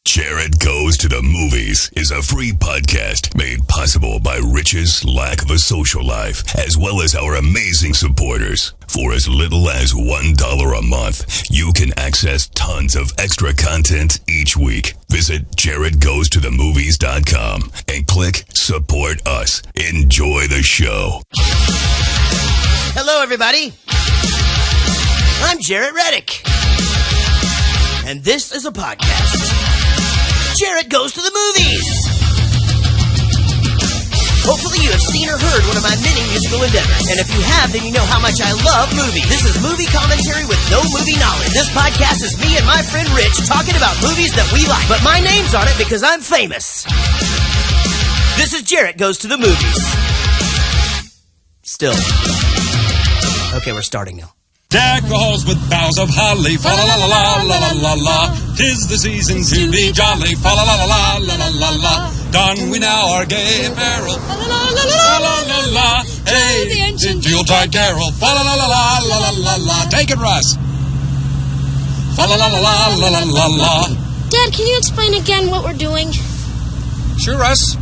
Jaret Goes to the Movies is a free podcast made possible by Rich's lack of a social life, as well as our amazing supporters. For as little as $1 a month, you can access tons of extra content each week. Visit JaretGoesToTheMovies.com and click Support Us. Enjoy the show. Hello, everybody. I'm Jaret Reddick. And this is a podcast. Jaret Goes to the Movies. Hopefully you have seen or heard one of my many musical endeavors. And if you have, then you know how much I love movies. This is movie commentary with no movie knowledge. This podcast is me and my friend Rich talking about movies that we like. But my name's on it because I'm famous. This is Jaret Goes to the Movies. Still. Okay, we're starting now. Deck the halls with boughs of holly, fa la la la la la la la la. 'Tis the season to be jolly, fa la la la la la la la la. Don we now our gay apparel, fa la la la la la la la. Hey, the ancient Yuletide carol, fa la la la la la la la la. Take it, Russ. Fa la la la la la la la la. Dad, can you explain again what we're doing? Sure, Russ.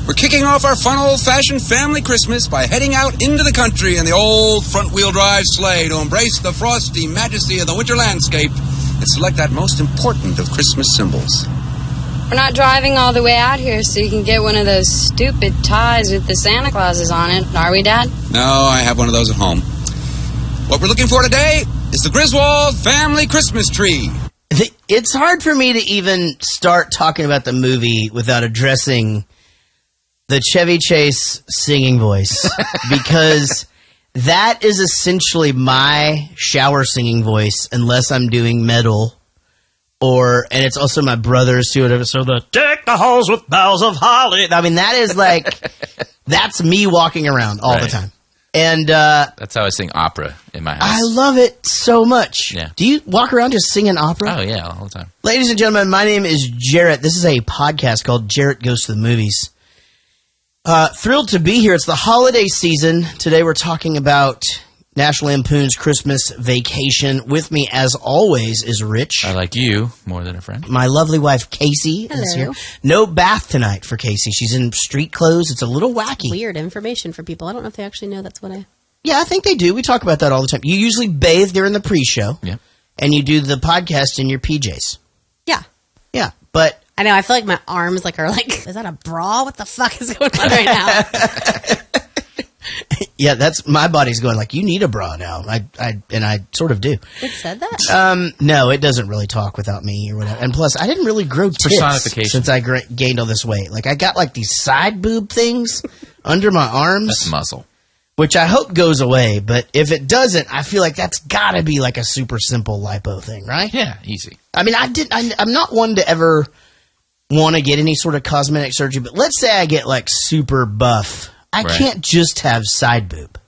We're kicking off our fun old-fashioned family Christmas by heading out into the country in the old front-wheel drive sleigh to embrace the frosty majesty of the winter landscape and select that most important of Christmas symbols. We're not driving all the way out here so you can get one of those stupid ties with the Santa Clauses on it, are we, Dad? No, I have one of those at home. What we're looking for today is the Griswold family Christmas tree. It's hard for me to even start talking about the movie without addressing the Chevy Chase singing voice, because that is essentially my shower singing voice, unless I'm doing metal, and it's also my brother's too. So the deck the halls with boughs of holly. I mean, that is like, that's me walking around all the time. And that's how I sing opera in my house. I love it so much. Yeah. Do you walk around just singing opera? Oh, yeah, all the time. Ladies and gentlemen, my name is Jaret. This is a podcast called Jaret Goes to the Movies. Thrilled to be here. It's the holiday season. Today we're talking about National Lampoon's Christmas Vacation. With me, as always, is Rich. I like you more than a friend. My lovely wife, Casey, is here. No bath tonight for Casey. She's in street clothes. It's a little wacky. Weird information for people. I don't know if they actually know that's what I... Yeah, I think they do. We talk about that all the time. You usually bathe during the pre-show. Yeah. And you do the podcast in your PJs. Yeah. Yeah, but... I know, I feel like my arms are like, is that a bra? What the fuck is going on right now? Yeah, that's my body's going like, you need a bra now. I sort of do. It said that? No, it doesn't really talk without me or whatever. And plus, I didn't really grow tits since I gained all this weight. Like, I got like these side boob things under my arms. That's muscle. Which I hope goes away, but if it doesn't, I feel like that's gotta be like a super simple lipo thing, right? Yeah, easy. I mean, I'm not one to ever want to get any sort of cosmetic surgery, but let's say I get like super buff. I can't just have side boob.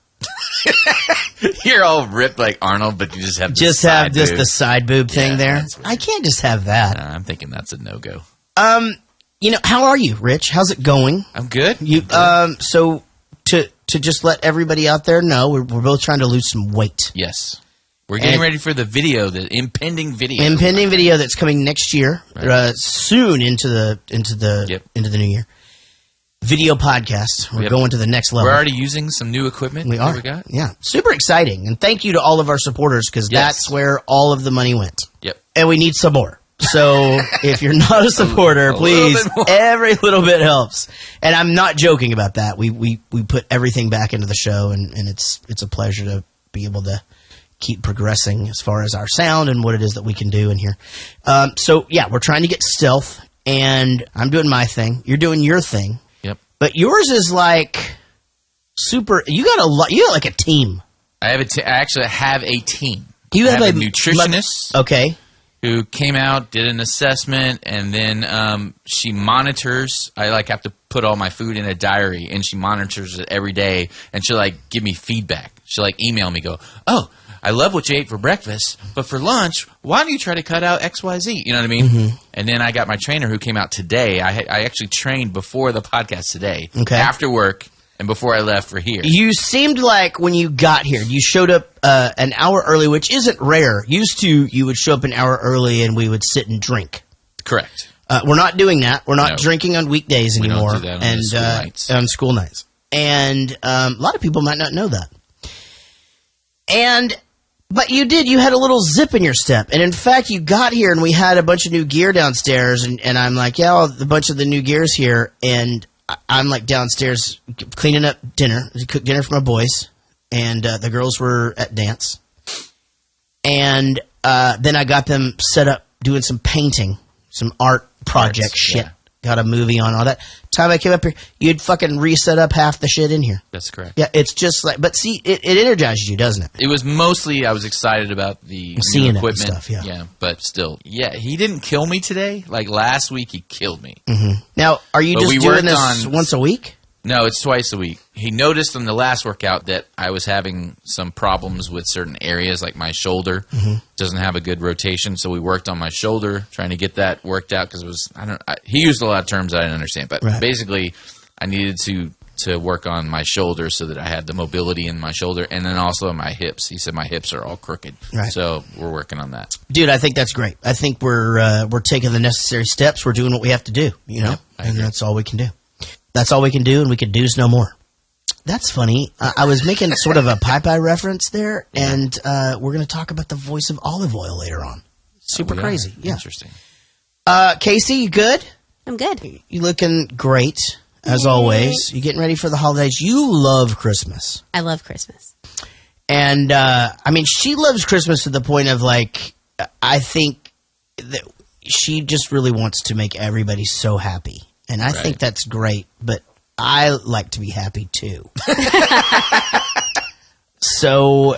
You're all ripped like Arnold, but you just have the side boob thing there. I can't just have that. I'm thinking that's a no-go. How are you, Rich? How's it going? I'm good. So to just let everybody out there know, we're both trying to lose some weight. Yes. We're getting ready for the video, the impending video. Impending video that's coming next year, soon into the new year. Video podcast. We're going to the next level. We're already using some new equipment. We are. We got. Yeah. Super exciting. And thank you to all of our supporters, because that's where all of the money went. Yep. And we need some more. So if you're not a supporter, please, every little bit helps. And I'm not joking about that. We put everything back into the show, and it's a pleasure to be able to keep progressing as far as our sound and what it is that we can do in here. So yeah, we're trying to get stealth, and I'm doing my thing. You're doing your thing. Yep. But yours is like super. You got like a team. I actually have a team. You have a nutritionist. Okay. Who came out, did an assessment, and then she monitors. I have to put all my food in a diary, and she monitors it every day, and she'll give me feedback. She'll email me, go, oh, I love what you ate for breakfast, but for lunch, why don't you try to cut out XYZ? You know what I mean? Mm-hmm. And then I got my trainer who came out today. I actually trained before the podcast today, after work, and before I left for here. You seemed like when you got here, you showed up an hour early, which isn't rare. Used to, you would show up an hour early and we would sit and drink. Correct. We're not doing that. We're not No. drinking on weekdays We don't anymore. do that on school nights. On school nights. And a lot of people might not know that. But you did. You had a little zip in your step. And in fact, you got here and we had a bunch of new gear downstairs. And I'm like, yeah, well, a bunch of the new gear's here. And I'm like downstairs cleaning up dinner. I cooked dinner for my boys. And the girls were at dance. And then I got them set up doing some painting, some art project shit. Yeah. Got a movie on, all that. Time I came up here, you'd fucking reset up half the shit in here. That's correct. Yeah, it's just like, but see, it energizes you, doesn't it? It was mostly I was excited about the Seeing it new and equipment. stuff, yeah. But still, he didn't kill me today. Like last week, he killed me. Now, are you But just we doing worked this on- once a week? No, it's twice a week. He noticed on the last workout that I was having some problems with certain areas, like my shoulder doesn't have a good rotation. So we worked on my shoulder, trying to get that worked out because it was he used a lot of terms I didn't understand, but Right. basically I needed to work on my shoulder so that I had the mobility in my shoulder, and then also my hips. He said my hips are all crooked, Right. so we're working on that. Dude, I think that's great. I think we're taking the necessary steps. We're doing what we have to do, you know? Yep, I and agree. that's all we can do. That's all we can do, and we can do's no more. That's funny. I was making sort of a Popeye reference there, and we're going to talk about the voice of olive oil later on. Super We are. crazy. Yeah. Interesting. Casey, you good? I'm good. You looking great, as always. You getting ready for the holidays. You love Christmas. I love Christmas. And, I mean, she loves Christmas to the point of, like, I think that she just really wants to make everybody so happy. And I think that's great, but I like to be happy, too. So,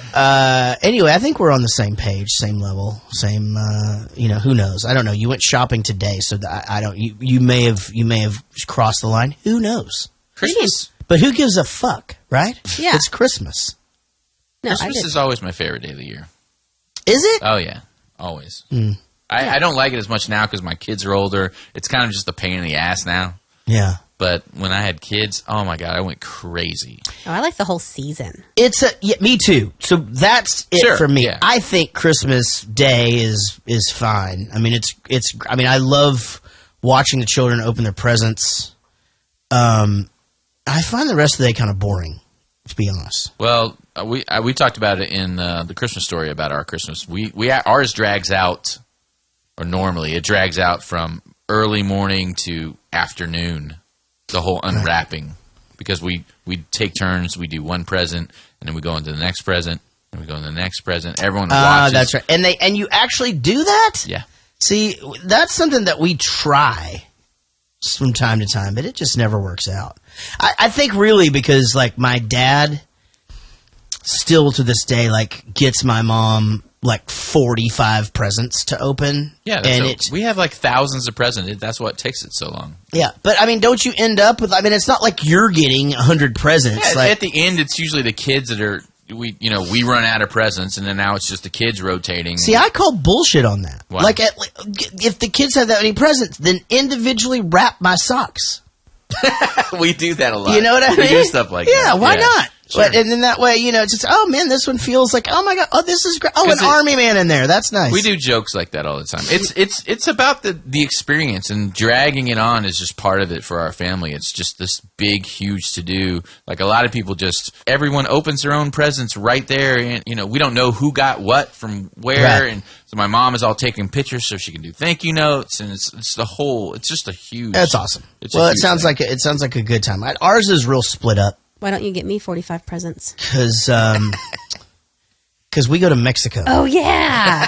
anyway, I think we're on the same page, same level, same, who knows? I don't know. You went shopping today, so I don't, you may have crossed the line. Who knows? Christmas. But who gives a fuck, right? Yeah. It's Christmas. No, I Christmas did. is always my favorite day of the year. Is it? Oh yeah, always. I don't like it as much now because my kids are older. It's kind of just a pain in the ass now. Yeah. But when I had kids, oh my god, I went crazy. Oh, I like the whole season. Me too. So that's it Sure, for me. yeah. I think Christmas Day is fine. I mean, I love watching the children open their presents. I find the rest of the day kind of boring, to be honest. Well, we talked about it in the Christmas story about our Christmas. Ours drags out, or normally it drags out from early morning to afternoon. The whole unwrapping, because we take turns. We do one present, and then we go into the next present, and we go into the next present. Everyone watches. That's right. And you actually do that? Yeah. See, that's something that we try from time to time, but it just never works out. I think really because, like, my dad still to this day, like, gets my mom, like, 45 presents to open. Yeah, we have like thousands of presents. That's what takes it so long. Yeah, but I mean, don't you end up with? I mean, it's not like you're getting 100 presents. Yeah, like, at the end, it's usually the kids that are we run out of presents, and then now it's just the kids rotating. see, I call bullshit on that. Why? Like, if the kids have that many presents, then individually wrap my socks. we do that a lot. You know what I mean? We do stuff like that. Yeah, why not? Sure. But, and then that way, it's just, oh man, this one feels like, oh my god, oh this is great. Oh, 'Cause an army man in there. That's nice. We do jokes like that all the time. It's about the experience, and dragging it on is just part of it for our family. It's just this big, huge to do. Like a lot of people, just everyone opens their own presents right there, and we don't know who got what from where, Right. and so my mom is all taking pictures so she can do thank you notes, and it's just a huge. That's awesome. It's a Well, it huge sounds thing. like a good time. Ours is real split up Why don't you get me 45 presents? because we go to Mexico. Oh, yeah.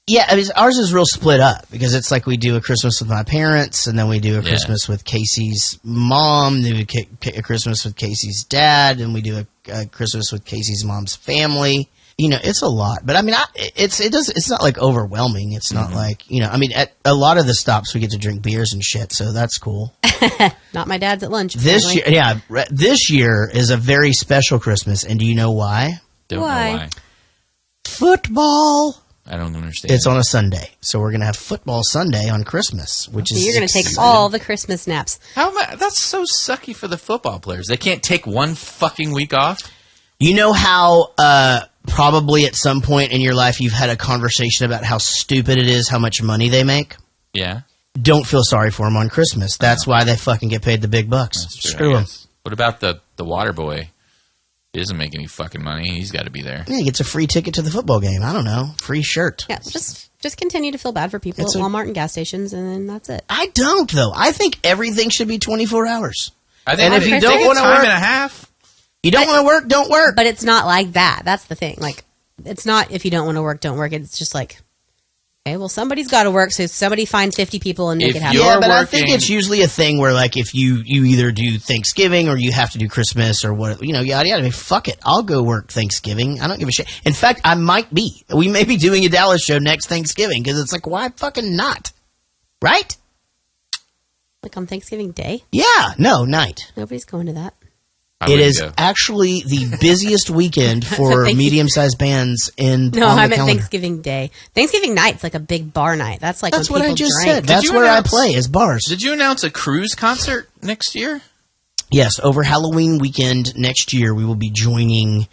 Yeah, I mean, ours is real split up because it's like we do a Christmas with my parents, and then we do a Christmas with Casey's mom, then we do a Christmas with Casey's dad, and we do a Christmas with Casey's mom's family. It's a lot, but I mean, it's not like overwhelming. It's not like, I mean, at a lot of the stops we get to drink beers and shit, so that's cool. Not my dad's at lunch. This year, this year is a very special Christmas, and do you know why? Don't Why? know why. Football. I don't understand. It's on a Sunday, so we're gonna have football Sunday on Christmas, which So is you're going to take exciting. all the Christmas naps. That's so sucky for the football players. They can't take one fucking week off. You know how probably at some point in your life you've had a conversation about how stupid it is how much money they make. Yeah. Don't feel sorry for them on Christmas. That's why they fucking get paid the big bucks. That's true, Screw them. What about the water boy? He doesn't make any fucking money. He's got to be there. Yeah, he gets a free ticket to the football game. I don't know. Free shirt. Yeah, just continue to feel bad for people at Walmart and gas stations, and then that's it. I don't, though. I think everything should be 24 hours. I think and if you don't want to time work, and a half. You don't want to work, don't work. But it's not like that. That's the thing. Like, it's not if you don't want to work, don't work. It's just like, okay, well, somebody's got to work, so somebody find 50 people and make it happen. Yeah, but I think it's usually a thing where, like, if you either do Thanksgiving or you have to do Christmas or what, yada, yada. I mean, fuck it. I'll go work Thanksgiving. I don't give a shit. In fact, I might be. We may be doing a Dallas show next Thanksgiving because it's like, why fucking not? Right? Like on Thanksgiving Day? Yeah. No, night. Nobody's going to that. It is actually the busiest weekend for medium-sized bands on the calendar. Thanksgiving Day. Thanksgiving night's like a big bar night. That's like that's when what people I just drink. said. That's where I play is bars. Did you announce a cruise concert next year? Yes, over Halloween weekend next year, we will be joining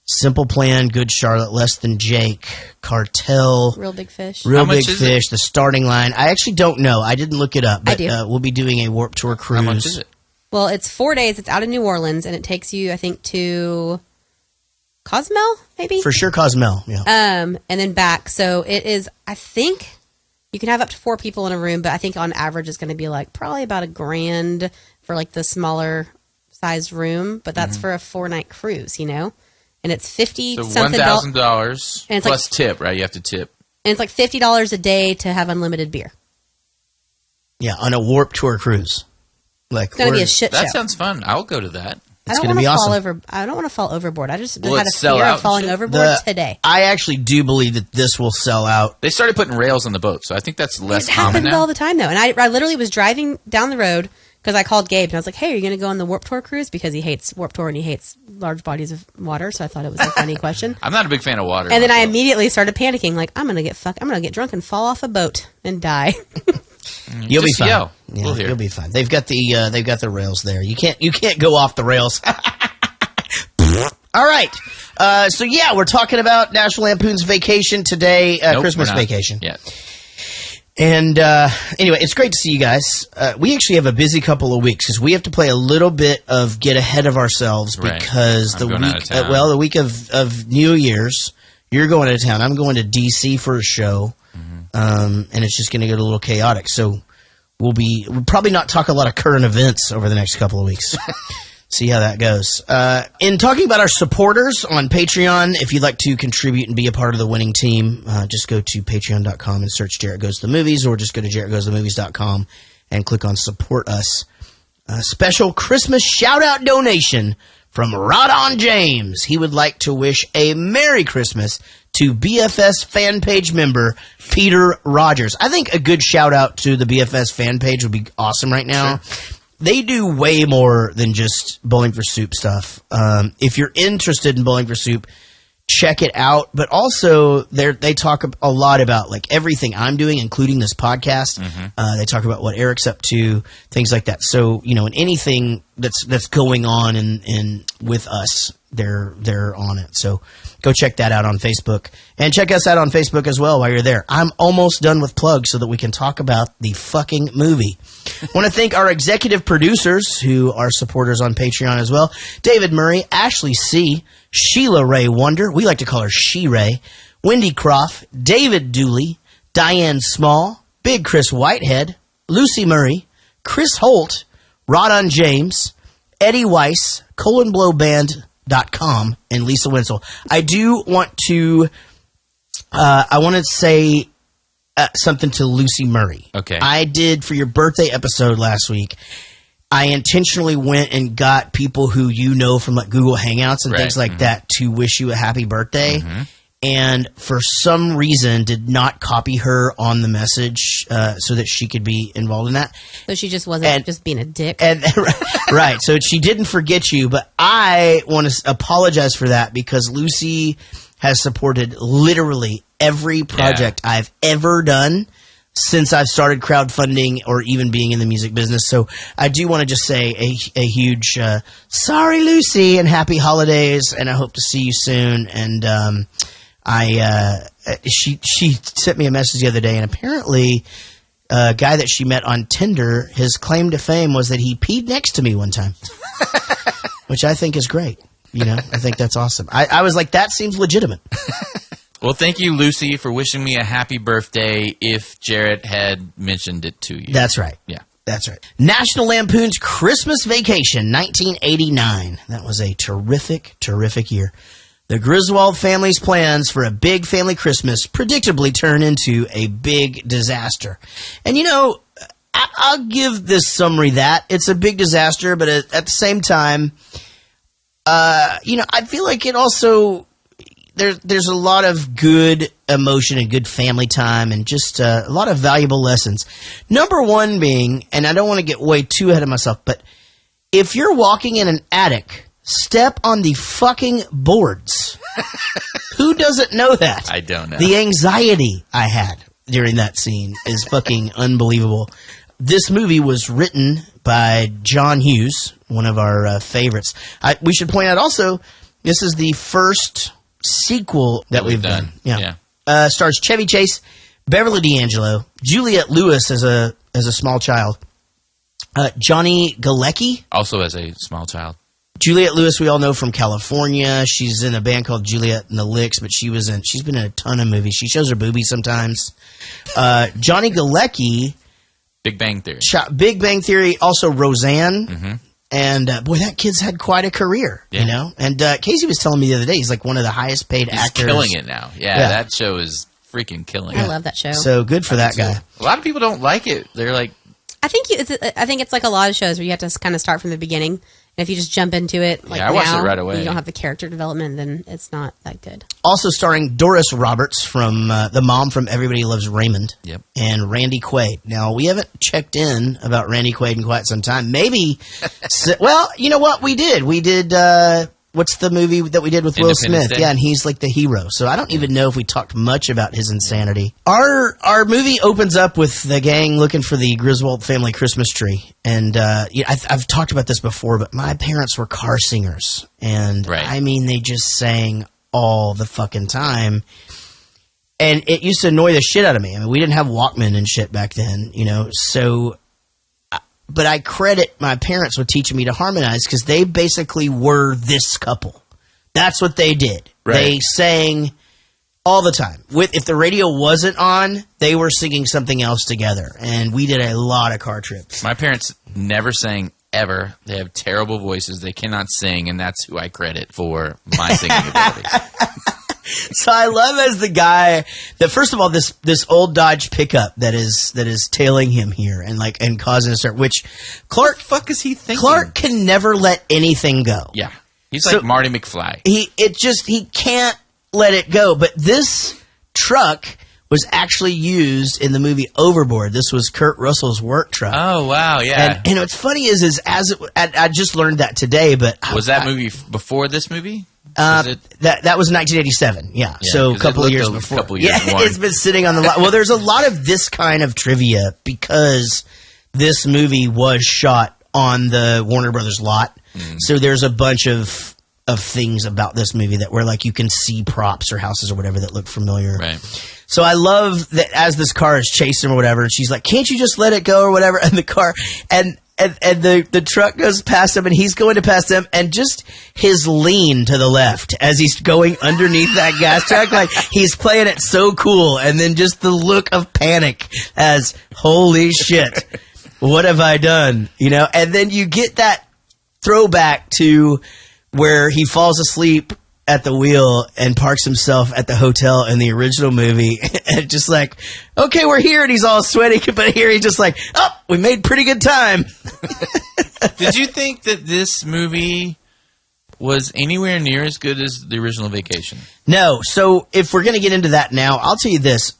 Simple Plan, Good Charlotte, Less Than Jake, Cartel, Real Big Fish, The Starting Line. I actually don't know. I didn't look it up, but we'll be doing a Warped Tour cruise. How much is it? Well, it's 4 days. It's out of New Orleans, and it takes you, I think, to Cozumel, maybe? For sure, Cozumel, yeah. And then back. So it is, I think, you can have up to 4 people in a room, but I think on average it's going to be like probably about $1,000 for like the smaller size room, but that's for a 4-night cruise, And it's $50 something. $1,000 and plus tip, right? You have to tip. And it's like $50 a day to have unlimited beer. Yeah, on a Warped Tour cruise. Like, it's going to be a shit show. That sounds fun. I'll go to that. It's going to be awesome. I don't want to fall overboard. I just had a fear of falling overboard today. I actually do believe that this will sell out. They started putting rails on the boat, so I think that's less common happens now. all the time, though. And I literally was driving down the road because I called Gabe and I was like, "Hey, are you going to go on the Warped Tour cruise?" Because he hates Warped Tour and he hates large bodies of water. So I thought it was a funny question. I'm not a big fan of water. And then I immediately started panicking, like, I'm going to get drunk and fall off a boat and die. You'll be fine. Yell. Yeah, we'll hear. You'll be fine. They've got the rails there. You can't go off the rails. All right. So yeah, we're talking about National Lampoon's Vacation today, Christmas Vacation. Yeah. And anyway, it's great to see you guys. We actually have a busy couple of weeks because we have to play a little bit of get ahead of ourselves because the week of New Year's, you're going out of town. I'm going to DC for a show. And it's just going to get a little chaotic. So we'll probably not talk a lot of current events over the next couple of weeks. See how that goes. In talking about our supporters on Patreon, if you'd like to contribute and be a part of the winning team, just go to patreon.com and search Jaret Goes to the Movies, or just go to jaretgoesthemovies.com and click on Support Us. A special Christmas shout-out donation from Rodon James. He would like to wish a Merry Christmas to BFS fan page member Peter Rogers. I think a good shout out to the BFS fan page would be awesome right now. Sure. They do way more than just Bowling for Soup stuff. If you're interested in Bowling for Soup, check it out. But also, they talk a lot about like everything I'm doing, including this podcast. They talk about what Eric's up to, things like that. So in anything that's going on in with us, they're on it. So go check that out on Facebook, and check us out on Facebook as well while you're there. I'm almost done with plugs so that we can talk about the fucking movie. Want to thank our executive producers who are supporters on Patreon as well. David Murray, Ashley C., Sheila Ray Wonder, we like to call her She-Ray, Wendy Croft, David Dooley, Diane Small, Big Chris Whitehead, Lucy Murray, Chris Holt, Rodon James, Eddie Weiss, ColonBlowBand.com, and Lisa Wenzel. I do want to say something to Lucy Murray. Okay. I did, for your birthday episode last week, I intentionally went and got people who from like Google Hangouts and things like that to wish you a happy birthday. And for some reason did not copy her on the message so that she could be involved in that. So she just wasn't just being a dick. Right. So she didn't forget you, but I want to apologize for that because Lucy has supported literally every project I've ever done. since I've started crowdfunding or even being in the music business. So I do want to just say a huge sorry, Lucy, and happy holidays, and I hope to see you soon. And she sent me a message the other day, and apparently a guy that she met on Tinder, his claim to fame was that he peed next to me one time, which I think is great. You know, I think that's awesome. I was like, that seems legitimate. Well, thank you, Lucy, for wishing me a happy birthday if Jaret had mentioned it to you. That's right. Yeah. That's right. National Lampoon's Christmas Vacation, 1989. That was a terrific, terrific year. The Griswold family's plans for a big family Christmas predictably turn into a big disaster. And, you know, I'll give this summary that. It's a big disaster, but at the same time, you know, I feel like it also... There's a lot of good emotion and good family time and just a lot of valuable lessons. Number one being, and I don't want to get way too ahead of myself, but if you're walking in an attic, step on the fucking boards. Who doesn't know that? I don't know. The anxiety I had during that scene is fucking unbelievable. This movie was written by John Hughes, one of our favorites. We should point out also, this is the first sequel that we've done. Yeah. Stars Chevy Chase, Beverly D'Angelo, Juliette Lewis as a small child, Johnny Galecki, also as a small child. Juliette Lewis we all know from California. She's in a band called Juliette and the Licks, but she's been in a ton of movies. She shows her boobies sometimes. Johnny Galecki, Big Bang Theory. Big Bang Theory, also Roseanne. Mm-hmm. And, boy, that kid's had quite a career, you know? And Casey was telling me the other day, he's like one of the highest paid actors. He's killing it now. Yeah, that show is freaking killing it. I love that show. So good for that guy. A lot of people don't like it. They're like... I think it's like a lot of shows where you have to kind of start from the beginning. And if you just jump into it, like I watched now, it right away. and you don't have the character development, then it's not that good. Also starring Doris Roberts from the mom from Everybody Loves Raymond. Yep. And Randy Quaid. Now, we haven't checked in about Randy Quaid in quite some time. Maybe, well, you know what? We did. What's the movie that we did with Will Smith? Day? Yeah, and he's like the hero. So I don't even know if we talked much about his insanity. Our movie opens up with the gang looking for the Griswold family Christmas tree. And I've talked about this before, but my parents were car singers. And I mean, they just sang all the fucking time. And it used to annoy the shit out of me. I mean, we didn't have Walkman and shit back then, you know, so... But I credit my parents with teaching me to harmonize because they basically were this couple. That's what they did. Right. They sang all the time. If the radio wasn't on, they were singing something else together. And we did a lot of car trips. My parents never sang ever. They have terrible voices. They cannot sing, and that's who I credit for my singing ability. So I love as the guy that, first of all, this old Dodge pickup that is tailing him here and causing a start. Which Clark, what the fuck is he thinking? Clark can never let anything go. Yeah, he's like Marty McFly. He can't let it go. But this truck was actually used in the movie Overboard. This was Kurt Russell's work truck. Oh wow, yeah. And what's funny is I just learned that today. But was that movie before this movie? That was 1987. Yeah, so a couple of years before. It's been sitting on the lot. Well, there's a lot of this kind of trivia because this movie was shot on the Warner Brothers lot. So there's a bunch of things about this movie that where like you can see props or houses or whatever that look familiar. Right. So I love that as this car is chasing or whatever, and she's like, "Can't you just let it go?" or whatever. And the car and the truck goes past him, and he's going to pass them, and just his lean to the left as he's going underneath that gas truck, like he's playing it so cool, and then just the look of panic as, holy shit, what have I done? You know, and then you get that throwback to where he falls asleep at the wheel and parks himself at the hotel in the original movie, and just like, okay, we're here, and he's all sweaty, but here he's just like, oh, we made pretty good time. Did you think that this movie was anywhere near as good as the original Vacation? No. So if we're going to get into that now, I'll tell you this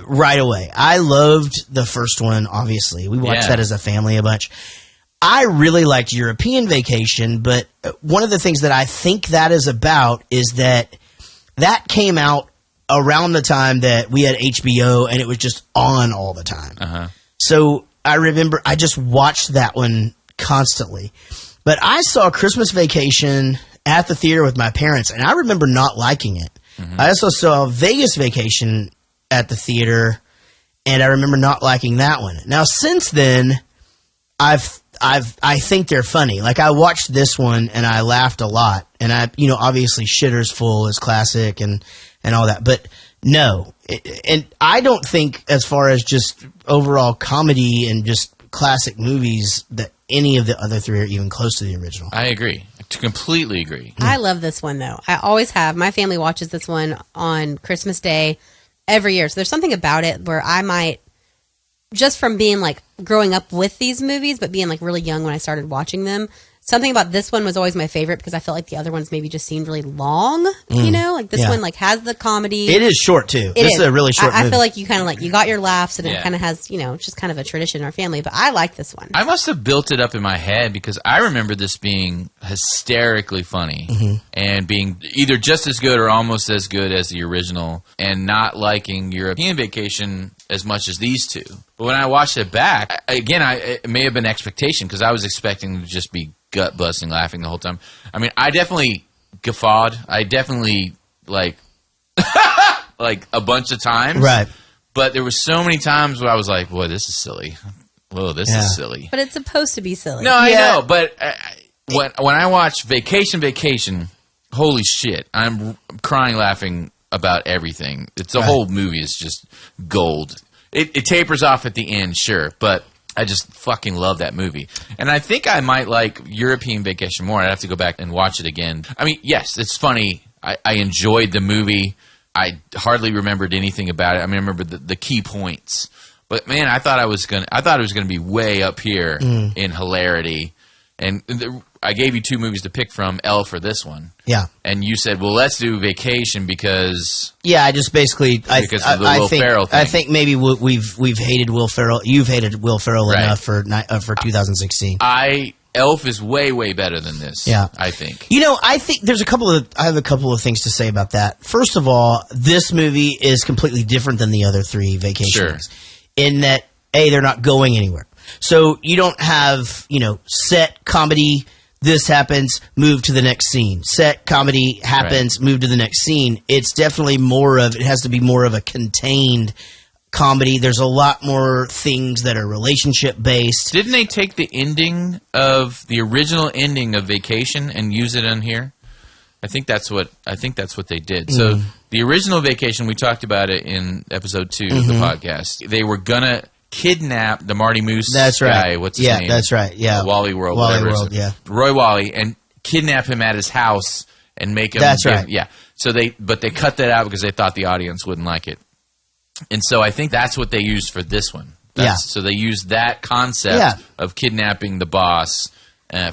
right away. I loved the first one, obviously. We watched that as a family a bunch. I really liked European Vacation, but one of the things that I think that is about is that came out around the time that we had HBO and it was just on all the time. So I remember I just watched that one constantly. But I saw Christmas Vacation at the theater with my parents, and I remember not liking it. I also saw Vegas Vacation at the theater, and I remember not liking that one. Now, since then, I think they're funny. Like, I watched this one and I laughed a lot, and obviously Shitter's Full is classic and all that. But no, and I don't think, as far as just overall comedy and just classic movies, that any of the other three are even close to the original. I agree. Completely agree. I love this one, though. I always have. My family watches this one on Christmas Day every year. So there's something about it where I might, just from being like growing up with these movies, but being like really young when I started watching them, something about this one was always my favorite because I felt like the other ones maybe just seemed really long. Like this one like has the comedy. It is short too. This is a really short movie. I feel like you kind of like you got your laughs and it kind of has it's just kind of a tradition in our family. But I like this one. I must have built it up in my head because I remember this being hysterically funny and being either just as good or almost as good as the original, and not liking European Vacation as much as these two. But when I watched it back, again, it may have been expectation because I was expecting to just be gut busting laughing the whole time. I mean, I definitely guffawed. I definitely like a bunch of times. Right. But there were so many times where I was like, boy, this is silly. Whoa, this is silly. But it's supposed to be silly. No, I know. But when I watch Vacation, holy shit, I'm crying laughing about everything. It's the whole movie is just gold. It tapers off at the end, sure, but I just fucking love that movie. And I think I might like European Vacation more. I'd have to go back and watch it again. I mean, yes, it's funny. I enjoyed the movie. I hardly remembered anything about it. I mean, I remember the key points. But man, I thought it was gonna be way up here in hilarity. And I gave you two movies to pick from, Elf or this one. Yeah. And you said, well, let's do Vacation because... Yeah, I just basically... Because of the Will Ferrell thing. I think maybe we've hated Will Ferrell. You've hated Will Ferrell enough for 2016. Elf is way, way better than this, I think. I think there's I have a couple of things to say about that. First of all, this movie is completely different than the other three Vacations. In that, A, they're not going anywhere. So you don't have, set comedy, this happens, move to the next scene. Set comedy happens, move to the next scene. It's definitely it has to be more of a contained comedy. There's a lot more things that are relationship based. Didn't they take the original ending of Vacation and use it in here? I think that's what they did. So the original Vacation, we talked about it in episode 2 of the podcast. They were gonna kidnap the Marty Moose guy. What's his name? Yeah, that's right. Yeah, Wally World. Roy Wally, and kidnap him at his house and make him. That's right. Yeah. So they cut that out because they thought the audience wouldn't like it, and so I think that's what they used for this one. So they used that concept of kidnapping the boss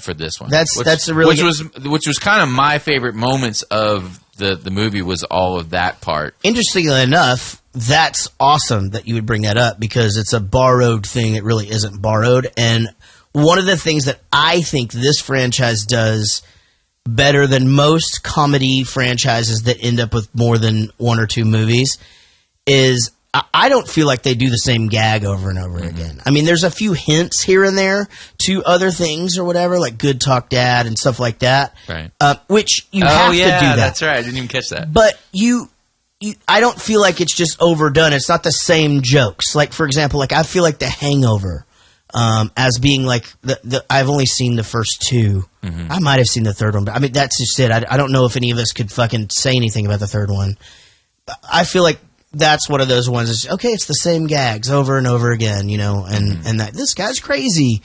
for this one. Which was kind of my favorite moments of the movie was all of that part. Interestingly enough, that's awesome that you would bring that up because it's a borrowed thing. It really isn't borrowed. And one of the things that I think this franchise does better than most comedy franchises that end up with more than one or two movies is I don't feel like they do the same gag over and over again. I mean, there's a few hints here and there to other things or whatever, like Good Talk Dad and stuff like that, right? Which you have to do that. That's right. I didn't even catch that. But I don't feel like it's just overdone. It's not the same jokes. Like, for example, I feel like The Hangover as being like I've only seen the first two. I might have seen the third one, but I mean, that's just it. I don't know if any of us could fucking say anything about the third one. I feel like that's one of those ones. It's, okay, it's the same gags over and over again, and that this guy's crazy.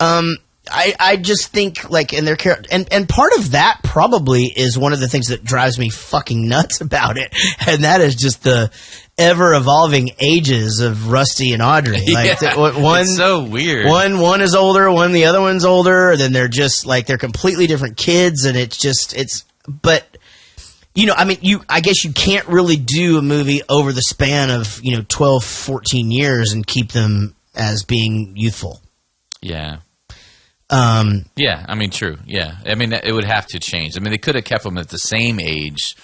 I just think in their character, and part of that probably is one of the things that drives me fucking nuts about it, and that is just the ever evolving ages of Rusty and Audrey. It's so weird. One is older, the other one's older. Then they're just they're completely different kids, and but. I guess you can't really do a movie over the span of 12, 14 years and keep them as being youthful. Yeah. Yeah, I mean, true. Yeah. I mean, it would have to change. I mean, they could have kept them at the same age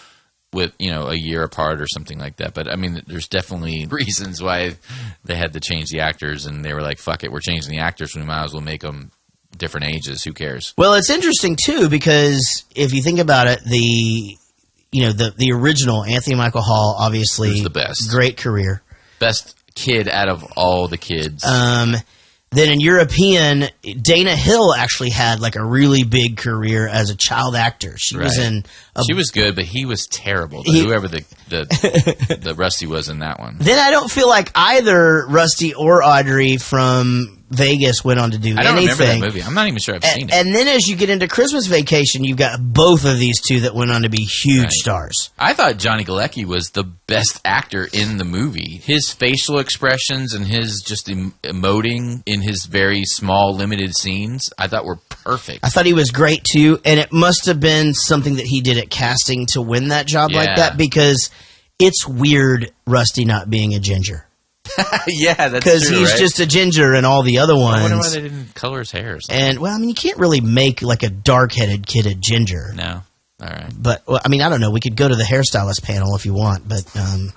with, a year apart or something like that. But I mean, there's definitely reasons why they had to change the actors, and they were like, "Fuck it, we're changing the actors. We might as well make them different ages. Who cares?" Well, it's interesting too because if you think about it, the original Anthony Michael Hall, obviously, Who's the best, great career, best kid out of all the kids. Then in European, Dana Hill actually had like a really big career as a child actor. She was in. She was good, but he was terrible. Whoever the Rusty was in that one. Then I don't feel like either Rusty or Audrey from Vegas went on to do anything. I don't remember that movie. I'm not even sure I've seen it. And then as you get into Christmas Vacation, you've got both of these two that went on to be huge stars. I thought Johnny Galecki was the best actor in the movie. His facial expressions and his just emoting in his very small, limited scenes, I thought were perfect. I thought he was great too, and it must have been something that he did at casting to win that job like that, because it's weird Rusty not being a ginger. Yeah, that's true, because he's just a ginger and all the other ones. I wonder why they didn't color his hair or something. And, well, I mean, you can't really make like a dark-headed kid a ginger. No. All right. But, well, I mean, I don't know. We could go to the hairstylist panel if you want, but...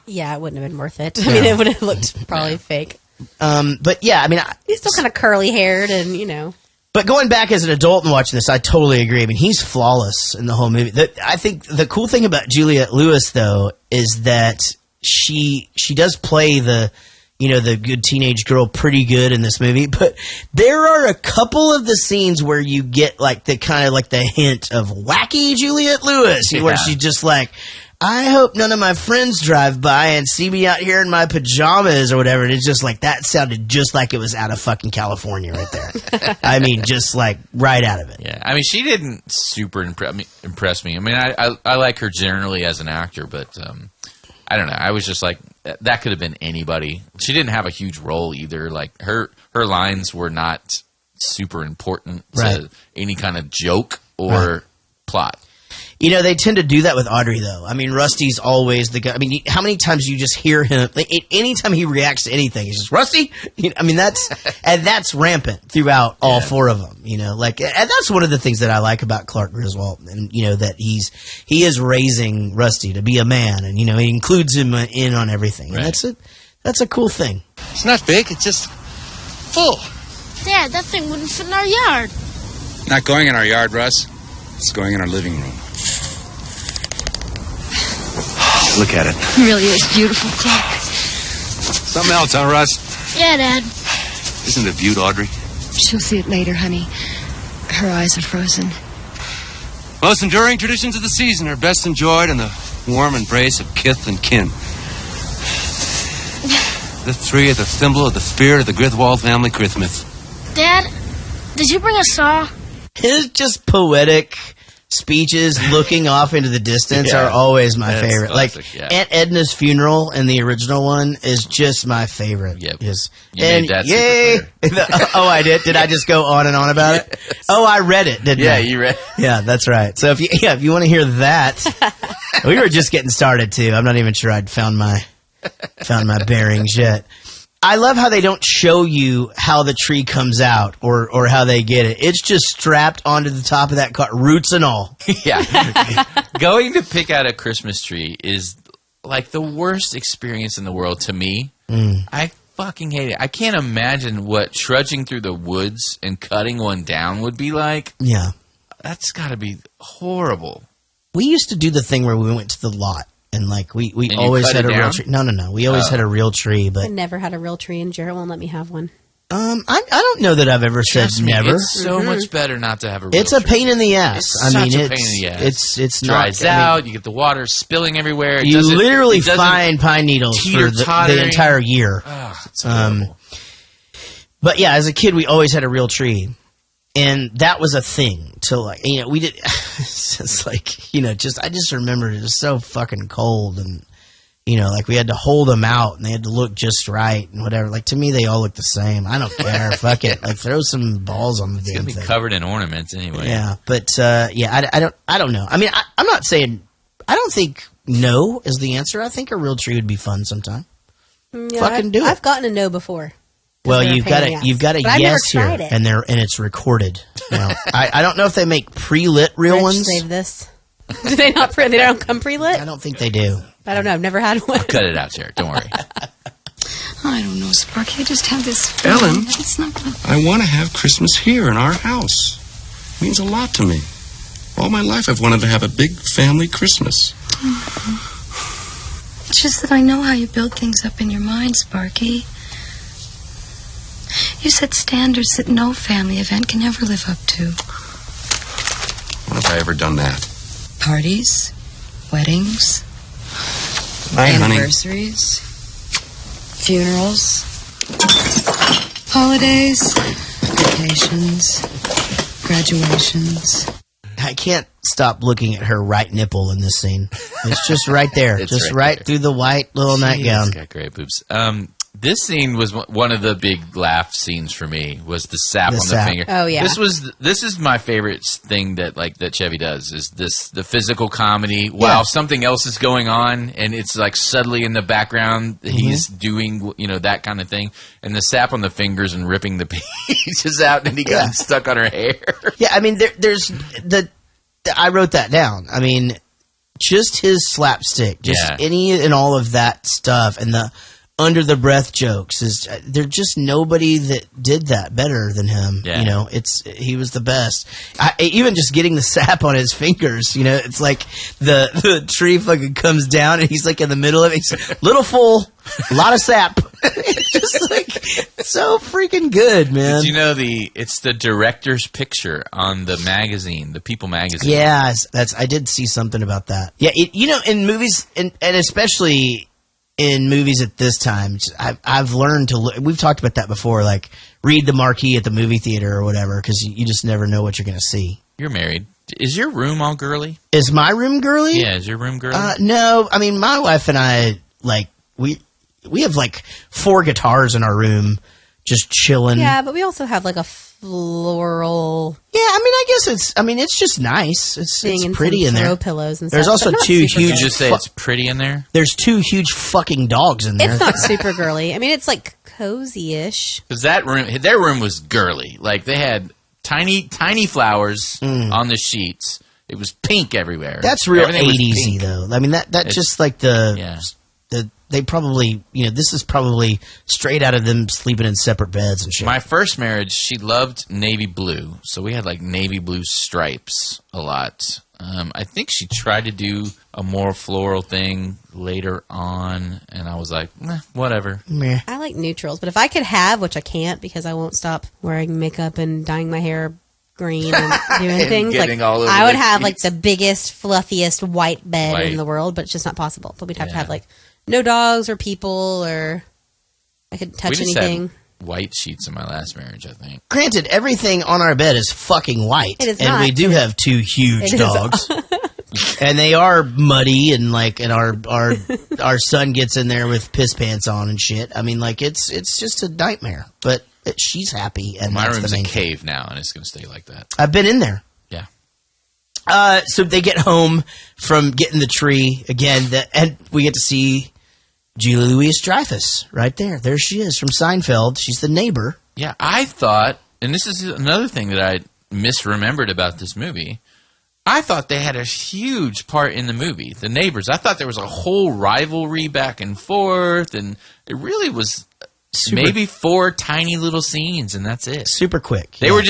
yeah, it wouldn't have been worth it. I mean, it would have looked probably fake. But, yeah, I mean... He's still kind of curly-haired and, But going back as an adult and watching this, I totally agree. I mean, he's flawless in the whole movie. I think the cool thing about Juliette Lewis, though, is that she does play the good teenage girl pretty good in this movie. But there are a couple of the scenes where you get like the kind of like the hint of wacky Juliette Lewis, where she's just like, I hope none of my friends drive by and see me out here in my pajamas or whatever. And it's just like, that sounded just like it was out of fucking California right there. I mean, just like right out of it. Yeah. I mean, she didn't super impress me. I mean, I like her generally as an actor, but I don't know. I was just like, that could have been anybody. She didn't have a huge role either. Like her lines were not super important to any kind of joke or plot. They tend to do that with Audrey, though. I mean, Rusty's always the guy. I mean, how many times you just hear him? Like, anytime he reacts to anything, he's just, Rusty? I mean, that's rampant throughout all four of them. And that's one of the things that I like about Clark Griswold. And, that he is raising Rusty to be a man. And, he includes him in on everything. And that's a cool thing. It's not big. It's just full. Dad, that thing wouldn't fit in our yard. Not going in our yard, Russ. It's going in our living room. Look at it. It really is beautiful, Clark. Something else, huh, Russ? Yeah, Dad. Isn't it a beaut, Audrey? She'll see it later, honey. Her eyes are frozen. Most enduring traditions of the season are best enjoyed in the warm embrace of kith and kin. The tree is a symbol of the spirit of the Griswold family Christmas. Dad, did you bring a saw? His just poetic speeches looking off into the distance are always my favorite. Classic, like Aunt Edna's funeral in the original one is just my favorite. Yep. Just, you made that super clear. Oh, I did? Did I just go on and on about it? Oh, I read it, didn't I? Yeah, you read. Yeah, that's right. So if you want to hear that, we were just getting started too. I'm not even sure I'd found my bearings yet. I love how they don't show you how the tree comes out or how they get it. It's just strapped onto the top of that car, roots and all. Yeah. Going to pick out a Christmas tree is like the worst experience in the world to me. I fucking hate it. I can't imagine what trudging through the woods and cutting one down would be like. Yeah. That's got to be horrible. We used to do the thing where we went to the lot. And we and always had a real tree. No. We always had a real tree, but I never had a real tree, and Jaret won't let me have one. I don't know that I've ever said never. It's so much better not to have a real tree. It's a pain in the ass. It's such a pain in the ass. It's dries out. You get the water spilling everywhere. You literally find pine needles for the entire year. Oh, it's horrible. But yeah, as a kid, we always had a real tree. And that was a thing to we did. It's just I just remembered it was so fucking cold, and we had to hold them out, and they had to look just right, and whatever. Like, to me, they all look the same. I don't care. Fuck it. Like, throw some balls on the damn thing. It's gonna be covered in ornaments anyway. Yeah, but I don't know. I mean, I'm not saying. I don't think no is the answer. I think a real tree would be fun sometime. Yeah, Fucking do it. I've gotten a no before. Well, you've got a yes here, it. and it's recorded. Now, I don't know if they make pre-lit real Rich, ones. save this. Do they not? They don't come pre-lit? I don't think they do. I don't know. I've never had one. I'll cut it out, Jared. Don't worry. I don't know, Sparky. I just have this Ellen, feeling that it's not gonna... I want to have Christmas here in our house. It means a lot to me. All my life I've wanted to have a big family Christmas. It's just that I know how you build things up in your mind, Sparky. You set standards that no family event can ever live up to. When have I ever done that? Parties, weddings, Night, honey. anniversaries, funerals, holidays, vacations, graduations. I can't stop looking at her right nipple in this scene. It's just right there. It's just right right there. through the white little nightgown. She's got great boobs. This scene was one of the big laugh scenes for me. Was the sap The on sap. the finger? Oh, yeah. This is my favorite thing that Chevy does. Is the physical comedy while something else is going on and it's like subtly in the background he's doing that kind of thing, and the sap on the fingers and ripping the pages out and he got stuck on her hair. Yeah, I mean, there's I wrote that down. I mean, just his slapstick, just any and all of that stuff, and the under the breath jokes there's just nobody that did that better than him. Yeah. He was the best. Even just getting the sap on his fingers, it's like the tree fucking comes down and he's like in the middle of it. He's little full, a lot of sap. It's just like so freaking good, man. Did you know it's the director's picture on the magazine, the People magazine? Yeah, I did see something about that. Yeah, in movies and especially in movies at this time, I've learned to look. We've talked about that before, like read the marquee at the movie theater or whatever, because you just never know what you're going to see. You're married. Is your room all girly? Is my room girly? Yeah, is your room girly? No, I mean my wife and I we have like 4 guitars in our room, just chilling. Yeah, but we also have like a floral. Yeah, I mean, I guess it's just nice. It's pretty in there. Throw pillows and There's stuff. also but not 2 super huge. Did you just say it's pretty in there? There's 2 huge fucking dogs in there. It's not super girly. I mean, it's like cozy-ish. Because their room was girly. Like they had tiny flowers on the sheets. It was pink everywhere. That's real Everything was 80s-y, pink. though. I mean, that's just like they probably, this is probably straight out of them sleeping in separate beds and shit. My first marriage, she loved navy blue, so we had like navy blue stripes a lot. I think she tried to do a more floral thing later on, and I was like, whatever. Meh. I like neutrals, but if I could have, which I can't because I won't stop wearing makeup and dyeing my hair green and doing And things, like getting all over I would the have like sheets. the biggest, fluffiest white bed White. in the world, but it's just not possible. But we'd have to Yeah. have like no dogs or people, or I could We touch just anything. had white sheets in my last marriage, I think. Granted, everything on our bed is fucking white. It is and not. we do have 2 huge It is. dogs. And they are muddy and our son gets in there with piss pants on and shit. I mean, like it's just a nightmare. But she's happy, and My that's room's the a main thing. cave now, and it's going to stay like that. I've been in there. Yeah. So they get home from getting the tree again, and we get to see Julia Louis-Dreyfus right there. There she is from Seinfeld. She's the neighbor. Yeah, I thought, and this is another thing that I misremembered about this movie, I thought they had a huge part in the movie, the neighbors. I thought there was a whole rivalry back and forth, and it really was maybe 4 tiny little scenes, and that's it. Super quick. They were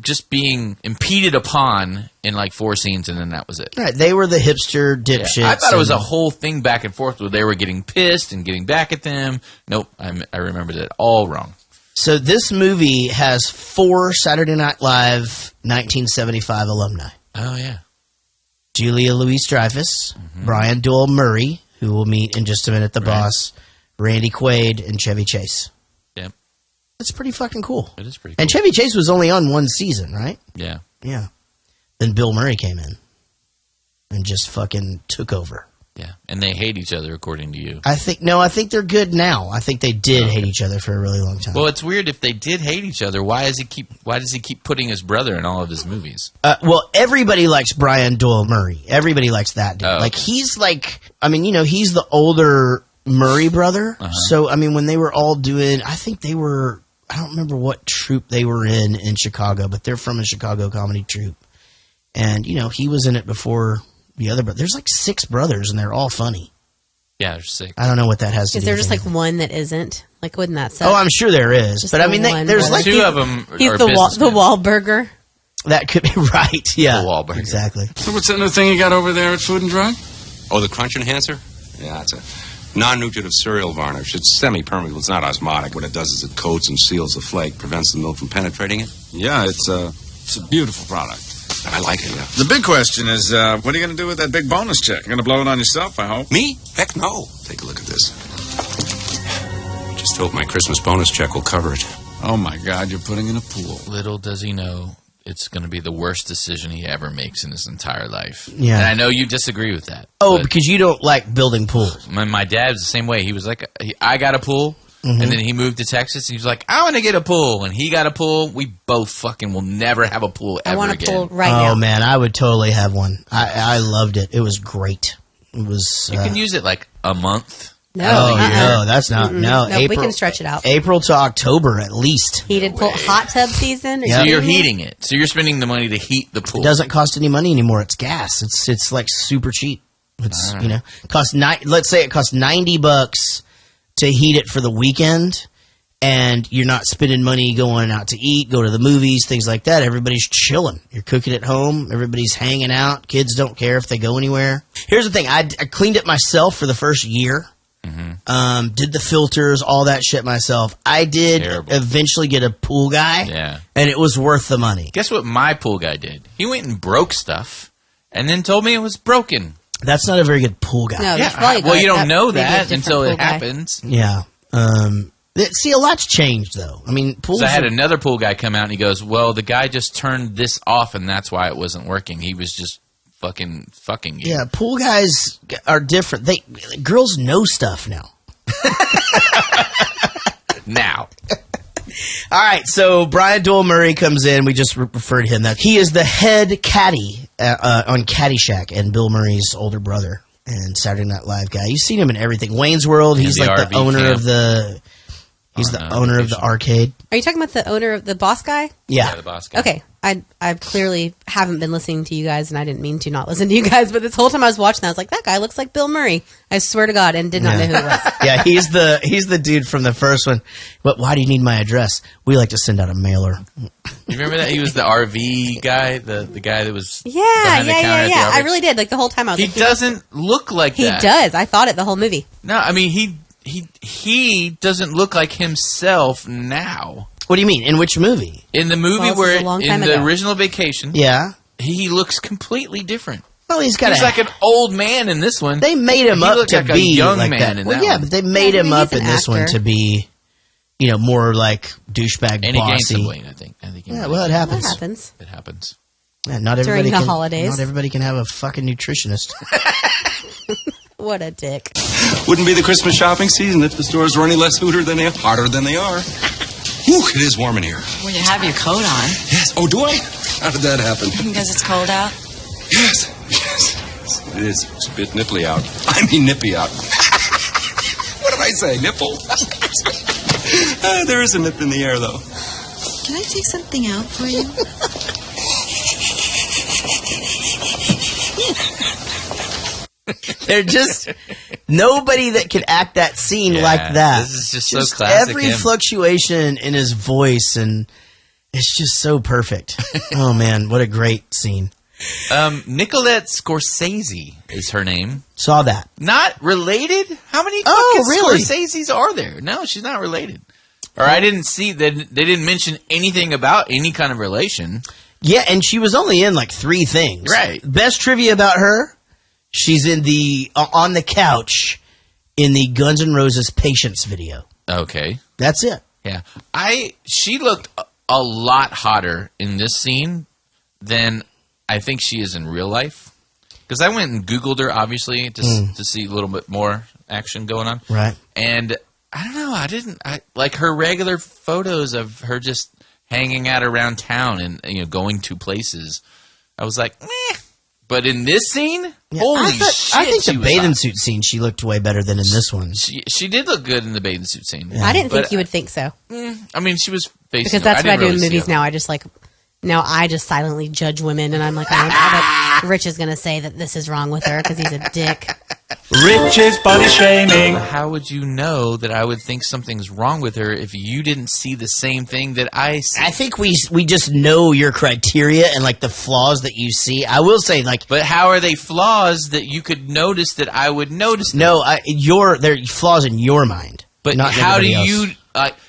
just being impeded upon in like 4 scenes, and then that was it. Right, they were the hipster dipshits. Yeah. I thought it was a and- whole thing back and forth where they were getting pissed and getting back at them. Nope, I remembered it all wrong. So this movie has 4 Saturday Night Live 1975 alumni. Oh, yeah. Julia Louis-Dreyfus, Brian Doyle Murray, who we'll meet in just a minute, the boss, Randy Quaid, and Chevy Chase. Yep. That's pretty fucking cool. It is pretty cool. And Chevy Chase was only on 1 season, right? Yeah. Yeah. Then Bill Murray came in and just fucking took over. Yeah. And they hate each other, according to you. I think they're good now. I think they did hate each other for a really long time. Well, it's weird if they did hate each other. Why does he keep putting his brother in all of his movies? Well, everybody likes Brian Doyle Murray. Everybody likes that dude. Oh, Like, okay. he's like, I mean, he's the older Murray brother. So, I mean, when they were all doing, I think they were, I don't remember what troupe they were in Chicago, but they're from a Chicago comedy troupe. And, he was in it before the other brother. There's like 6 brothers, and they're all funny. Yeah, there's 6. I don't know what that has to do with. Is there just anything. like one that isn't? Like, wouldn't that suck? Oh, I'm sure there is. Just But I the mean, one there's brother. like 2 of them He's are the businessmen. Wahlburger. that could be right. Yeah, The Wahlburger. exactly. So what's that new thing you got over there at Food and Drug? Oh, the Crunch Enhancer? Yeah, it's a non-nutritive cereal varnish. It's semi-permeable. It's not osmotic. What it does is it coats and seals the flake, prevents the milk from penetrating it. Yeah, it's a beautiful product. I like it, yeah. The big question is, what are you going to do with that big bonus check? You're going to blow it on yourself, I hope. Me? Heck no. Take a look at this. Just hope my Christmas bonus check will cover it. Oh, my God, you're putting in a pool. Little does he know, it's going to be the worst decision he ever makes in his entire life. Yeah. And I know you disagree with that. Oh, but because you don't like building pools. my dad was the same way. He was like, I got a pool. And then he moved to Texas. He was like, I want to get a pool. And he got a pool. We both fucking will never have a pool ever I want a again. pool right now. Oh, man, I would totally have one. I loved it. It was great. It was. You can use it like a month. No, no, that's not. No, No, we can stretch it out. April to October at least. Heated pool, hot tub season. So you're heating it. So you're spending the money to heat the pool. It doesn't cost any money anymore. It's gas. It's like super cheap. It's costs let's say it costs $90 to heat it for the weekend, and you're not spending money going out to eat, go to the movies, things like that. Everybody's chilling. You're cooking at home. Everybody's hanging out. Kids don't care if they go anywhere. Here's the thing. I cleaned it myself for the first year. Did the filters, all that shit myself. I did eventually get a pool guy, and it was worth the money. Guess what my pool guy did? He went and broke stuff, and then told me it was broken. That's not a very good pool guy. No, Well, you don't know maybe a that different until pool it guy. happens. Yeah. See, a lot's changed, though. I mean, pools. So I had are- another pool guy come out, and he goes, well, the guy just turned this off, and that's why it wasn't working. He was just fucking you. Yeah, pool guys are different. Girls know stuff now. Now. All right, so Brian Doyle Murray comes in. We just referred to him. That he is the head caddy on Caddyshack and Bill Murray's older brother and Saturday Night Live guy. You've seen him in everything. Wayne's World. He's the like the RV owner camp. of the. He's the owner of the arcade. Are you talking about the owner of the boss guy? Yeah. The boss guy. Okay, I clearly haven't been listening to you guys, and I didn't mean to not listen to you guys. But this whole time I was watching, that, I was like, that guy looks like Bill Murray. I swear to God, and did not know who it was. Yeah, he's the dude from the first one. But why do you need my address? We like to send out a mailer. You remember that? He was the RV guy, the guy that was Yeah. behind the counter at the RV? I really did. Like the whole time I was He like, doesn't look like He that. does. I thought it the whole movie. No, I mean, he doesn't look like himself now. What do you mean? In which movie? In the movie Well, this where, is a long in time the ago. original Vacation, Yeah. he looks completely different. Well, he's got He's like an old man in this one. They made him He up looked to like a be young like man that. in Well, that yeah, one. but they made him he's up an in this one actor. to be, more like douchebag And he gained some bossy. weight, I think. Yeah, well, it happens. That happens. It happens. Yeah, not During everybody the can, holidays. Not everybody can have a fucking nutritionist. What a dick. Wouldn't be the Christmas shopping season if the stores were any less hotter than they are. Whew, it is warm in here. Well, you have your coat on Yes. Oh, do I? How did that happen? because it's cold out. Yes. It is. It's a bit nipply out. I mean nippy out. What did I say? Nipple? There is a nip in the air, though. Can I take something out for you? They're just nobody that can act that scene Yeah, like that. this is just so classic Every him. fluctuation in his voice, and it's just so perfect. Oh man, what a great scene! Nicolette Scorsese is her name. Saw that. Not related? How many Oh, fucking really? Scorseses are there? No, she's not related. Or I didn't see that they didn't mention anything about any kind of relation. Yeah, and she was only in like 3 things. Right. Best trivia about her: she's in the on the couch in the Guns N' Roses Patience video. Okay. That's it. Yeah. She looked a lot hotter in this scene than I think she is in real life. Because I went and Googled her, obviously, to see a little bit more action going on. Right. And I don't know, I like her regular photos of her just hanging out around town and going to places. I was like, meh. But in this scene, holy shit! I think she the was bathing hot. suit scene she looked way better than in this one. She did look good in the bathing suit scene. I didn't think But, you would think so. I mean, she was facing. Because that's what I didn't do in really see movies her. now. I just like Now I just silently judge women, and I'm like, I bet Rich is going to say that this is wrong with her because he's a dick. Rich is body shaming. How would you know that I would think something's wrong with her if you didn't see the same thing that I see? I think we just know your criteria and like the flaws that you see. I will say, like, but how are they flaws that you could notice that I would notice them? No, they're flaws in your mind. But not how do else. you?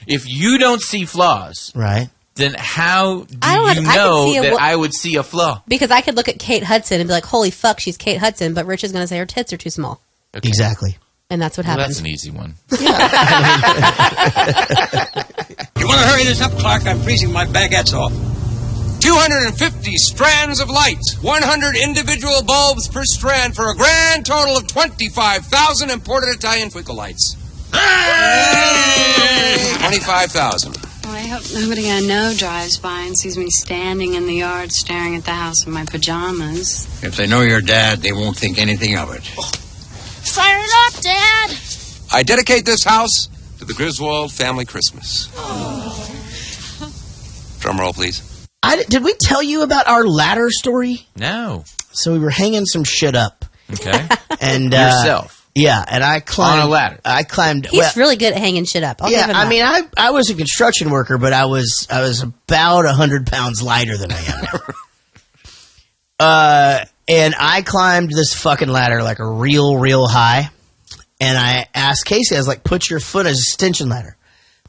If you don't see flaws, right? Then how do you know that I would see a flaw? Because I could look at Kate Hudson and be like, holy fuck, she's Kate Hudson, but Rich is going to say her tits are too small. Okay. Exactly. And that's what happens. That's an easy one. You want to hurry this up, Clark? I'm freezing my baguettes off. 250 strands of light, 100 individual bulbs per strand for a grand total of 25,000 imported Italian twinkle lights. 25,000. Well, I hope nobody I know drives by and sees me standing in the yard staring at the house in my pajamas. If they know your dad, they won't think anything of it. Fire it up, Dad! I dedicate this house to the Griswold family Christmas. Drum roll, please. Did we tell you about our ladder story? No. So we were hanging some shit up. Okay. And yourself. Yeah, and I climbed on a ladder. I climbed. He's really good at hanging shit up. I'll give him that. I mean, I was a construction worker, but I was about 100 pounds lighter than I am now. And I climbed this fucking ladder like a real high. And I asked Casey, I was like, put your foot as a extension ladder.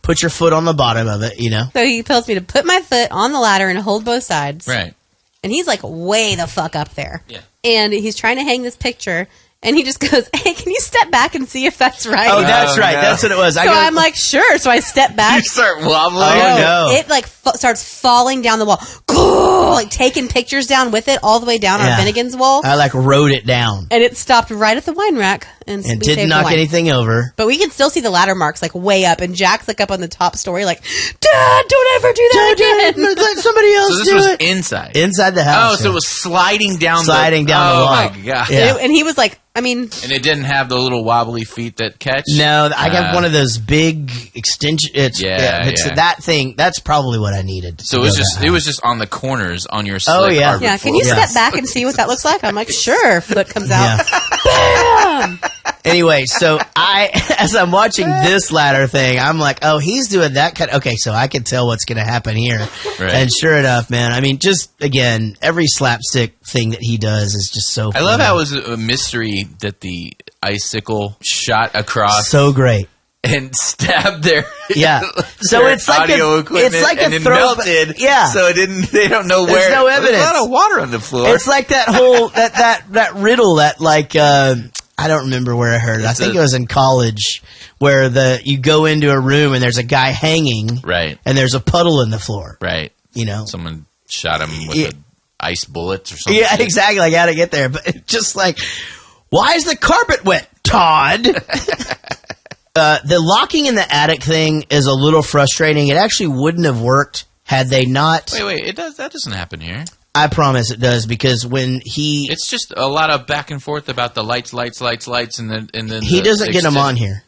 Put your foot on the bottom of it, you know. So he tells me to put my foot on the ladder and hold both sides. Right. And he's like way the fuck up there. Yeah. And he's trying to hang this picture. And he just goes, hey, can you step back and see if that's right? Oh, that's right. No. That's what it was. I'm like, sure. So I step back. You start wobbling. Oh, no. It like starts falling down the wall. Like taking pictures down with it all the way down our Finnegan's wall. I like rode it down. And it stopped right at the wine rack. And didn't knock anything over. But we can still see the ladder marks like way up. And Jack's like up on the top story like, Dad, don't ever do that again. Let somebody else do it. So this was inside? Inside the house. Oh, so it was sliding down the wall. Oh, my God. Yeah. And he was like, I mean... And it didn't have the little wobbly feet that catch? No, I got one of those big extension... That thing, that's probably what I needed. So it was just on the corners on your slick hardwood floor. Yeah, can you step back and see what that looks like? I'm like, sure. Foot comes out. Yeah. Bam! Anyway, so as I'm watching this ladder thing, I'm like, oh, he's doing that kind of... Okay, so I can tell what's going to happen here. Right. And sure enough, man, I mean, just, again, every slapstick thing that he does is just so funny. I love how it was a mystery that the icicle shot across. So great. And stabbed their so it's like audio equipment, it's like and a it throw, melted. Yeah, so it didn't. They don't know where. There's no evidence. There's a lot of water on the floor. It's like that whole that riddle that like I don't remember where I heard it. I think it was in college where you go into a room and there's a guy hanging, right, and there's a puddle in the floor, right. You know, someone shot him with ice bullets or something. Yeah, exactly. Like how to get there, but it's just like, why is the carpet wet, Todd? The locking in the attic thing is a little frustrating. It actually wouldn't have worked had they not. Wait, that doesn't happen here. I promise it does, because when it's just a lot of back and forth about the lights, and then he doesn't get them on here.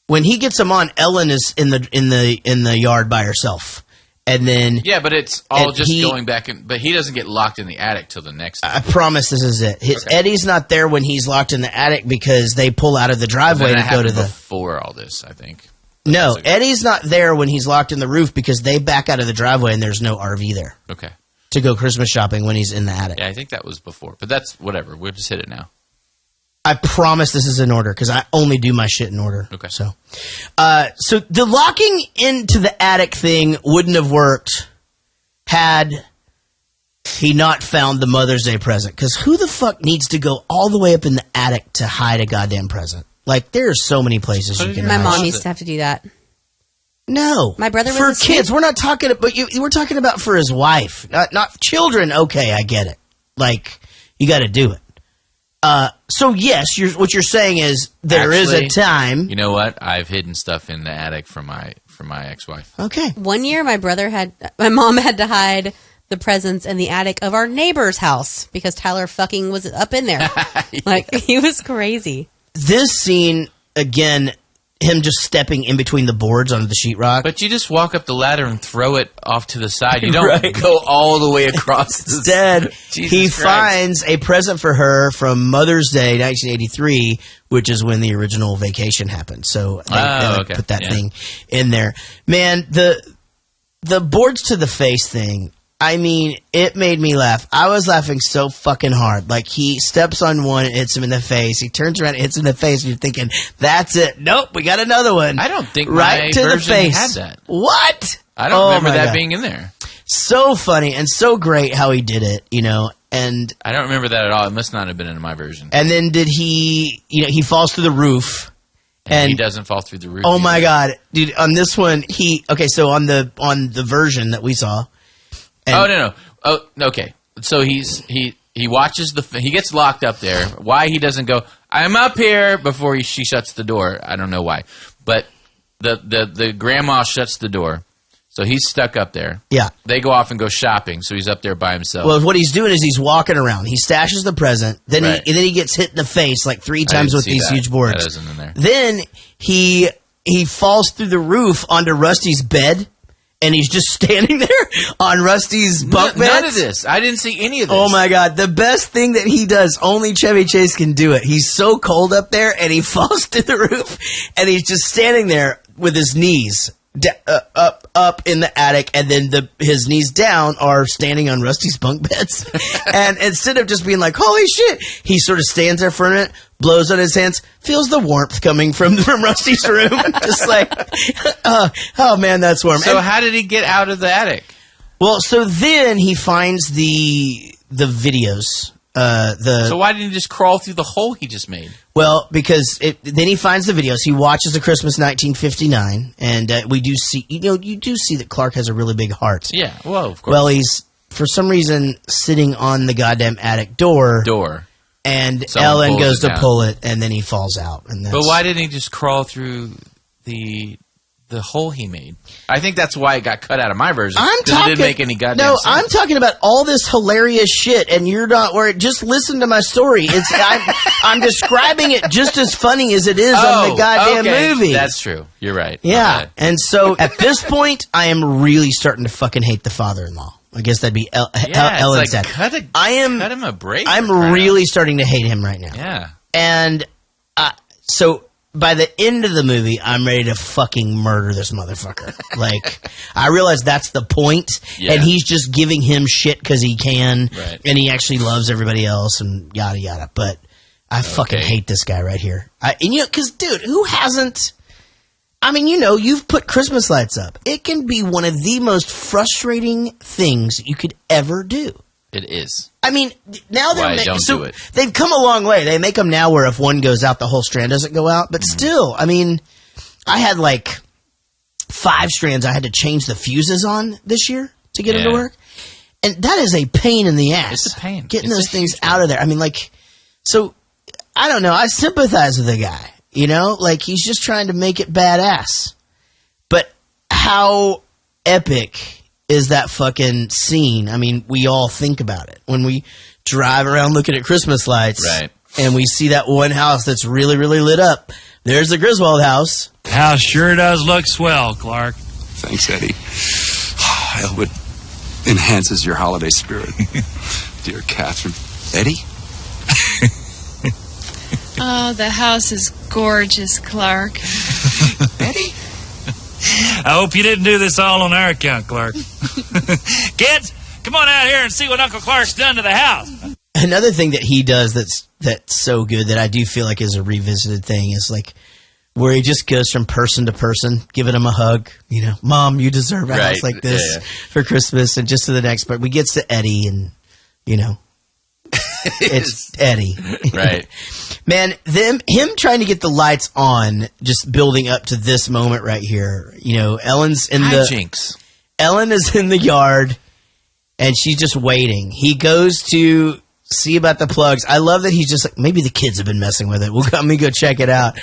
When he gets them on, Ellen is in the yard by herself. And then but it's all just going back but he doesn't get locked in the attic till the next day. I promise this is it. Eddie's not there when he's locked in the attic because they pull out of the driveway to go to before all this, I think. No, Eddie's not there when he's locked in the roof because they back out of the driveway and there's no RV there. Okay. To go Christmas shopping when he's in the attic. Yeah, I think that was before, but that's whatever. We'll just hit it now. I promise this is in order because I only do my shit in order. Okay. So the locking into the attic thing wouldn't have worked had he not found the Mother's Day present. Because who the fuck needs to go all the way up in the attic to hide a goddamn present? Like, there's so many places you can hide. My mom used to have to do that. No. My brother was for kids. We're not talking about, we're talking about for his wife. Not children. Okay, I get it. Like, you got to do it. So yes, what you're saying is there is a time. You know what? I've hidden stuff in the attic from my ex-wife. Okay. One year, my mom had to hide the presents in the attic of our neighbor's house because Tyler fucking was up in there. Like, he was crazy. This scene, again, him just stepping in between the boards onto the sheetrock. But you just walk up the ladder and throw it off to the side. You don't go all the way across the Instead, he Christ. finds a present for her from Mother's Day, 1983, which is when the original Vacation happened. So they put that thing in there. Man, the boards to the face thing, I mean, it made me laugh. I was laughing so fucking hard. Like, he steps on one and hits him in the face. He turns around and hits him in the face, and you're thinking, that's it. Nope, we got another one. I don't think right my to the version face. had that. What? I don't remember my that God. being in there. So funny and so great how he did it, you know. And I don't remember that at all. It must not have been in my version. And then did he, you know, he falls through the roof. And he doesn't fall through the roof. Oh my God, dude! On this one, so on the version that we saw. No. Oh, okay. So he watches he gets locked up there. Why he doesn't go, I'm up here before she shuts the door. I don't know why. But the grandma shuts the door. So he's stuck up there. Yeah. They go off and go shopping, so he's up there by himself. Well, what he's doing is he's walking around. He stashes the present. Then he gets hit in the face like 3 times with these huge boards. That isn't in there. Then he falls through the roof onto Rusty's bed. And he's just standing there on Rusty's bunk bed. None of this. I didn't see any of this. Oh, my God. The best thing that he does, only Chevy Chase can do it. He's so cold up there, and he falls to the roof, and he's just standing there with his knees up in the attic, and then his knees down are standing on Rusty's bunk beds. And instead of just being like, holy shit, he sort of stands there for a minute, blows on his hands, feels the warmth coming from Rusty's room. Just like, oh man, that's warm. So how did he get out of the attic? Well, so then he finds the videos. So why didn't he just crawl through the hole he just made? Well, because then he finds the videos. He watches the Christmas 1959, and we do see, you do see that Clark has a really big heart. Yeah, well, of course. Well, he's, for some reason, sitting on the goddamn attic door. And Someone Ellen goes to down. pull it, and then he falls out. And But why didn't he just crawl through the hole he made? I think that's why it got cut out of my version. It didn't make any goddamn sense. I'm talking about all this hilarious shit, and you're not worried. Just listen to my story. I'm describing it just as funny as it is on the goddamn movie. That's true. You're right. Yeah. And so at this point, I am really starting to fucking hate the father-in-law. I guess that'd be Ellen's dad. Cut him a break. I'm really starting to hate him right now. Yeah. And so by the end of the movie, I'm ready to fucking murder this motherfucker. Like, I realize that's the point, and he's just giving him shit because he can, and he actually loves everybody else, and yada yada. But I fucking hate this guy right here. Because dude, who hasn't? I mean, you've put Christmas lights up. It can be one of the most frustrating things you could ever do. It is. I mean, now do it. They've come a long way. They make them now where if one goes out, the whole strand doesn't go out. But still, I mean, I had like 5 strands I had to change the fuses on this year to get them to work. And that is a pain in the ass. It's a pain. Getting those things out of there. I mean, like, so, I don't know. I sympathize with the guy. Like, he's just trying to make it badass. But how epic is that fucking scene? I mean, we all think about it when we drive around looking at Christmas lights, and we see that one house that's really, really lit up. There's the Griswold house. House sure does look swell, Clark. Thanks, Eddie. I hope it enhances your holiday spirit. Dear Catherine. Eddie? Oh, the house is gorgeous, Clark. Eddie? I hope you didn't do this all on our account, Clark. Kids, come on out here and see what Uncle Clark's done to the house. Another thing that he does that's so good that I do feel like is a revisited thing is like where he just goes from person to person, giving them a hug. Mom, you deserve a house like this for Christmas, and just to the next part. We gets to Eddie, and it's Eddie. Right. Man, him trying to get the lights on, just building up to this moment right here. Ellen's in Hijinks. Ellen is in the yard, and she's just waiting. He goes to see about the plugs. I love that he's just like, maybe the kids have been messing with it. Let me go check it out.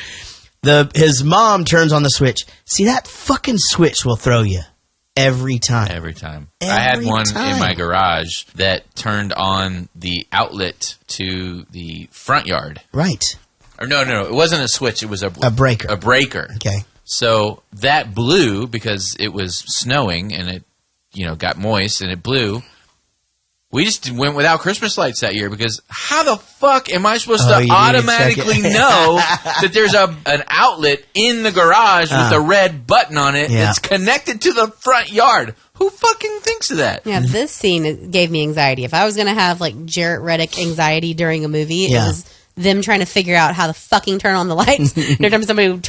His mom turns on the switch. See, that fucking switch will throw you. Every time. I had one in my garage that turned on the outlet to the front yard. Right. Or no, it wasn't a switch. It was a breaker. A breaker. Okay. So that blew because it was snowing and it, got moist and it blew. We just went without Christmas lights that year because how the fuck am I supposed to automatically know that there's an outlet in the garage with a red button on it that's connected to the front yard? Who fucking thinks of that? Yeah, this scene gave me anxiety. If I was going to have like Jaret Reddick anxiety during a movie, it was them trying to figure out how to fucking turn on the lights. Every time somebody would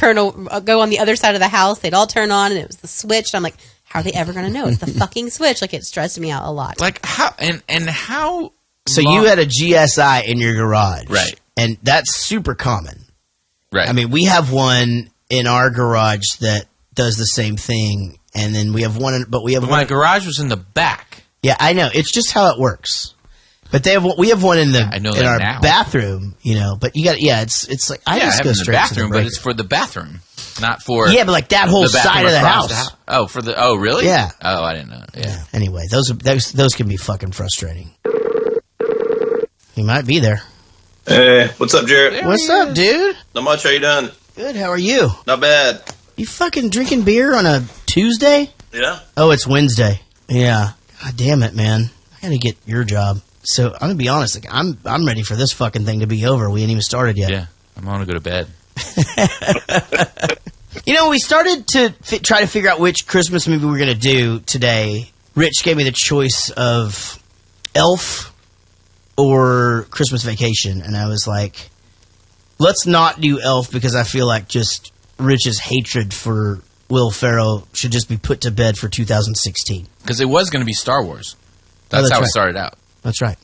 go on the other side of the house, they'd all turn on and it was the switch. And I'm like, how are they ever going to know? It's the fucking switch. Like, it stressed me out a lot. Like, how, and how... So you had a GSI in your garage. Right. And that's super common. Right. I mean, we have one in our garage that does the same thing. And then we have one, my garage was in the back. Yeah, I know. It's just how it works. But we have one in our bathroom, But you got, it's like I just go straight to the bathroom, but it's for the bathroom, not for but like that whole side of the house. Oh, really? Yeah. Oh, I didn't know. Yeah. Anyway, those can be fucking frustrating. He might be there. Hey, what's up, Jaret? What's up, dude? Not much. How you doing? Good. How are you? Not bad. You fucking drinking beer on a Tuesday? Yeah. Oh, it's Wednesday. Yeah. God damn it, man. I gotta get your job. So I'm gonna be honest. Like, I'm ready for this fucking thing to be over. We ain't even started yet. Yeah. I'm gonna go to bed. We started to try to figure out which Christmas movie we're gonna do today. Rich gave me the choice of Elf or Christmas Vacation, and I was like, let's not do Elf because I feel like just Rich's hatred for Will Ferrell should just be put to bed for 2016. Because it was going to be Star Wars. That's how it started out. That's right.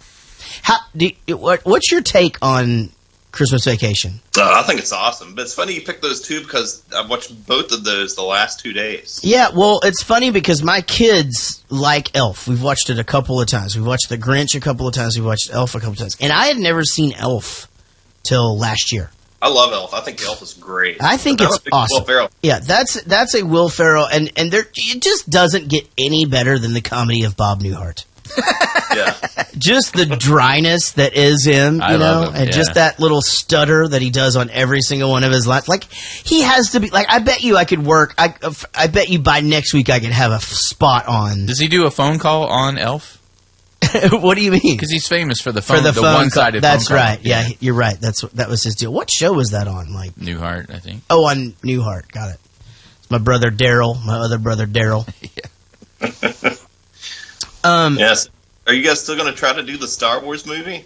What's your take on Christmas Vacation? I think it's awesome. But it's funny you picked those two because I've watched both of those the last 2 days. Yeah, well, it's funny because my kids like Elf. We've watched it a couple of times. We've watched The Grinch a couple of times. We've watched Elf a couple of times. And I had never seen Elf till last year. I love Elf. I think Elf is great. I think it's awesome. Will Ferrell. Yeah, that's a Will Ferrell, and it just doesn't get any better than the comedy of Bob Newhart. Yeah, just the dryness that is him, love him, and just that little stutter that he does on every single one of his lines. Like, he has to be like. I bet you I could work. I bet you by next week I could have a spot on. Does he do a phone call on Elf? What do you mean? Because he's famous for the phone, the phone one-sided That's phone call. right. Yeah, you're right. That was his deal. What show was that on? Like Newhart, I think. Oh, on Newhart. Got it. It's my brother Daryl. My other brother Daryl. Yes. Are you guys still going to try to do the Star Wars movie?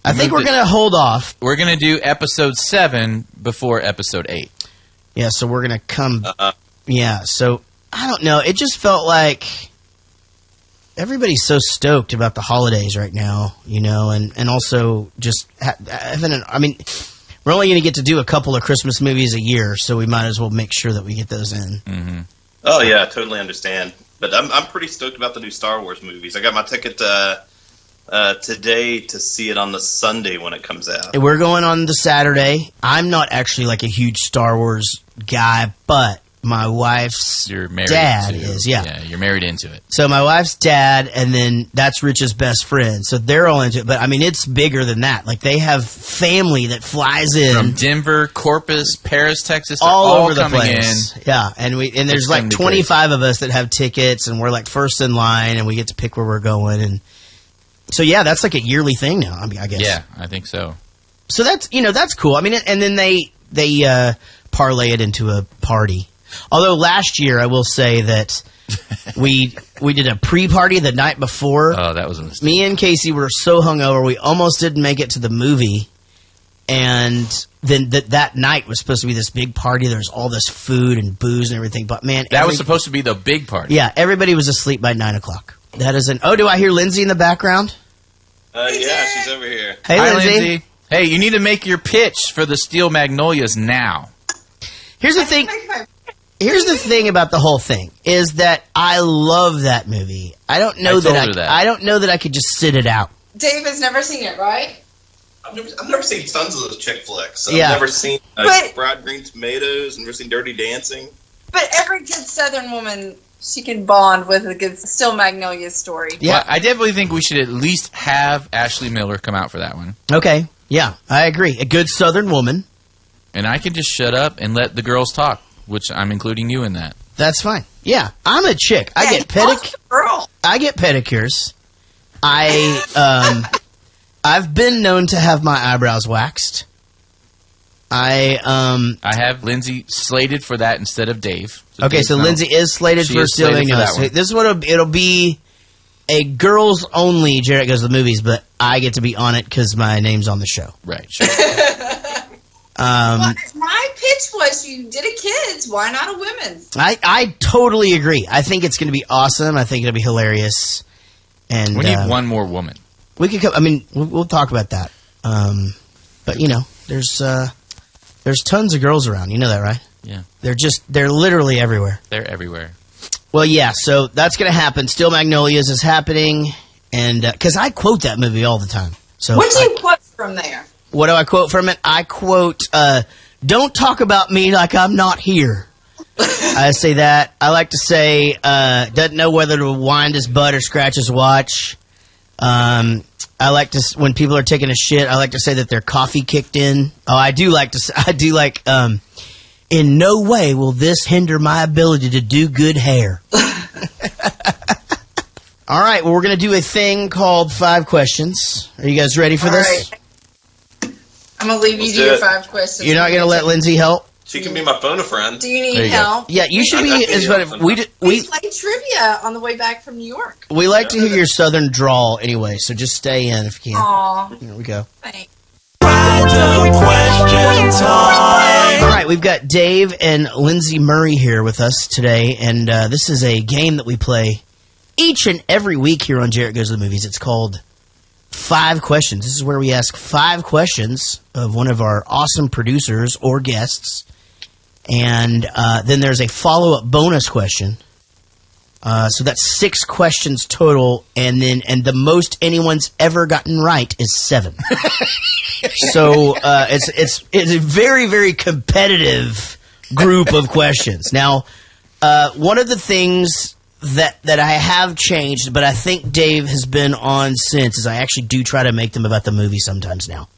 I think we're going to hold off. We're going to do episode 7 before episode 8. Yeah, so we're going to come. Yeah, so I don't know. It just felt like everybody's so stoked about the holidays right now, and also just having I mean, we're only going to get to do a couple of Christmas movies a year, so we might as well make sure that we get those in. Mm-hmm. Oh, yeah, I totally understand. But I'm pretty stoked about the new Star Wars movies. I got my ticket today to see it on the Sunday when it comes out. We're going on the Saturday. I'm not actually like a huge Star Wars guy, but my wife's dad is. Yeah, you're married into it. So my wife's dad, and then that's Rich's best friend. So they're all into it. But I mean, it's bigger than that. Like, they have family that flies in from Denver, Corpus, Paris, Texas, all over the coming place. In. Yeah, and there's like 25 of us that have tickets, and we're like first in line, and we get to pick where we're going. And so yeah, that's like a yearly thing now. I mean, I guess. Yeah, I think so. So that's that's cool. I mean, and then they parlay it into a party. Although last year, I will say that we did a pre-party the night before. Oh, that was a mistake. Me and Casey were so hungover, we almost didn't make it to the movie. And then that night was supposed to be this big party. There was all this food and booze and everything. But man, that was supposed to be the big party. Yeah, everybody was asleep by 9 o'clock. That is Oh, do I hear Lindsay in the background? Yeah, she's over here. Hey, Hi, Lindsay. Hey, you need to make your pitch for the Steel Magnolias now. Here's the thing. Here's the thing about the whole thing is that I love that movie. I don't know I don't know that I could just sit it out. Dave has never seen it, right? I've never seen tons of those chick flicks. Yeah. I've never seen Fried Green Tomatoes. Never seen Dirty Dancing. But every good Southern woman, she can bond with a good Still Magnolias story. Yeah, well, I definitely think we should at least have Ashley Miller come out for that one. Okay, yeah, I agree. A good Southern woman. And I can just shut up and let the girls talk, which I'm including you in that. That's fine. Yeah, I'm a chick. I get pedicures. I've been known to have my eyebrows waxed. I have Lindsay slated for that instead of Dave. So Lindsay is slated for Steel Magnolias. This is what it'll be. A girls only Jaret Goes to the Movies, but I get to be on it because my name's on the show. Right. Sure. My pitch was you did a kids, why not a women's? I totally agree. I think it's going to be awesome. I think it'll be hilarious. And we need one more woman. We could come. I mean, we'll talk about that. But you know, there's tons of girls around. You know that, right? Yeah. They're literally everywhere. They're everywhere. Well, yeah. So that's going to happen. Steel Magnolias is happening, and because I quote that movie all the time. So what do you quote from there? What do I quote from it? I quote, "Don't talk about me like I'm not here." I say that. I like to say, doesn't know whether to wind his butt or scratch his watch. I like to, when people are taking a shit, I like to say that their coffee kicked in. Oh, I do like, in no way will this hinder my ability to do good hair. All right, well, we're going to do a thing called 5 questions. Are you guys ready for this? Right. I'm going to leave you to your 5 questions. You're not going to let Lindsay help? She can be my phone a friend. Do you need help? Yeah, you should be. We played trivia on the way back from New York. We like to hear your southern drawl anyway, so just stay in if you can. Aw. Here we go. Thanks. All right, we've got Dave and Lindsay Murray here with us today, and this is a game that we play each and every week here on Jaret Goes to the Movies. It's called 5 Questions. This is where we ask 5 questions of one of our awesome producers or guests, and then there's a follow-up bonus question. So that's 6 questions total, and the most anyone's ever gotten right is 7. So it's a very, very competitive group of questions. Now, one of the things that I have changed, but I think Dave has been on since, is I actually do try to make them about the movie sometimes now.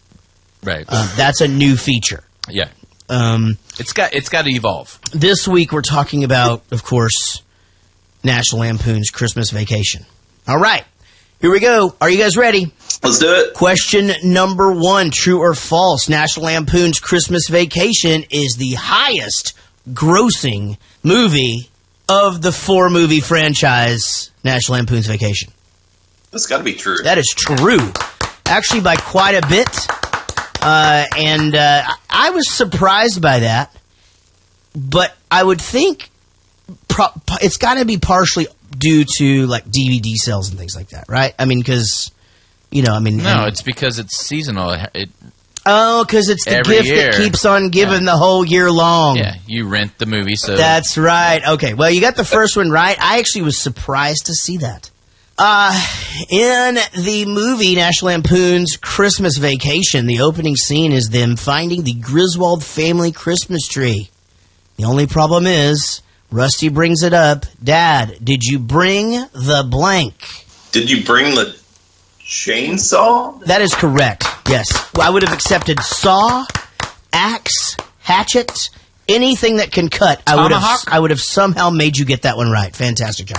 Right. That's a new feature. Yeah. It's got to evolve. This week we're talking about, of course, National Lampoon's Christmas Vacation. All right, here we go. Are you guys ready? Let's do it. Question number 1, true or false? National Lampoon's Christmas Vacation is the highest grossing movie of the 4-movie franchise, National Lampoon's Vacation. That's got to be true. That is true. Actually, by quite a bit. And I was surprised by that. But I would think it's got to be partially due to like DVD sales and things like that, right? I mean, because, No, it's because it's seasonal. Because it's the gift year. that keeps on giving the whole year long. Yeah, you rent the movie, so... That's right. Okay, well, you got the first one right. I actually was surprised to see that. In the movie National Lampoon's Christmas Vacation, the opening scene is them finding the Griswold family Christmas tree. The only problem is, Rusty brings it up, Dad, did you bring the blank? Did you bring the chainsaw? That is correct, yes. Well, I would have accepted saw, axe, hatchet, anything that can cut. I would have somehow made you get that one right. Fantastic job.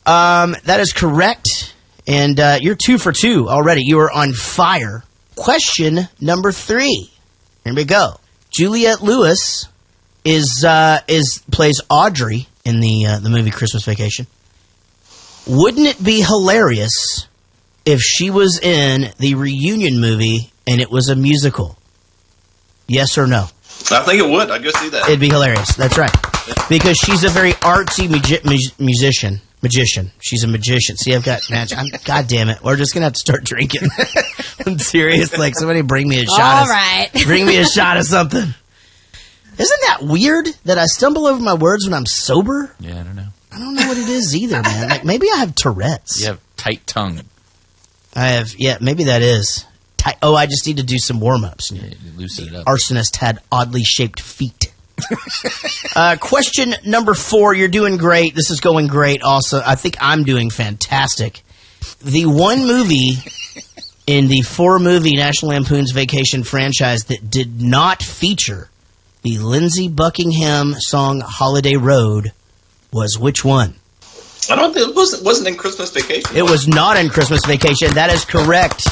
That is correct. And you're 2 for 2 already. You are on fire. Question number 3. Here we go. Juliette Lewis plays Audrey in the movie Christmas Vacation. Wouldn't it be hilarious if she was in the reunion movie and it was a musical? Yes or no? I think it would. I'd go see that. It'd be hilarious. That's right. Because she's a very artsy magician. She's a magician. See, I've got magic. God damn it. We're just going to have to start drinking. I'm serious. Like, somebody bring me a shot. All right. Bring me a shot of something. Isn't that weird that I stumble over my words when I'm sober? Yeah, I don't know. I don't know what it is either, man. Like, maybe I have Tourette's. You have tight tongue. I have, yeah, maybe that is. Oh, I just need to do some warm-ups. Yeah, loosen it up. Arsonist had oddly shaped feet. Question number 4. You're doing great. This is going great also. I think I'm doing fantastic. The one movie in the 4-movie National Lampoon's Vacation franchise that did not feature the Lindsey Buckingham song Holiday Road was which one? I don't think it wasn't in Christmas Vacation. It was not in Christmas Vacation. That is correct.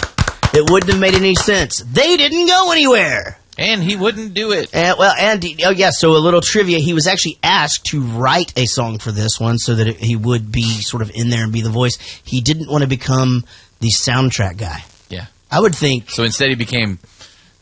It wouldn't have made any sense. They didn't go anywhere. And he wouldn't do it. So a little trivia. He was actually asked to write a song for this one so that he would be sort of in there and be the voice. He didn't want to become the soundtrack guy. Yeah. I would think. So instead he became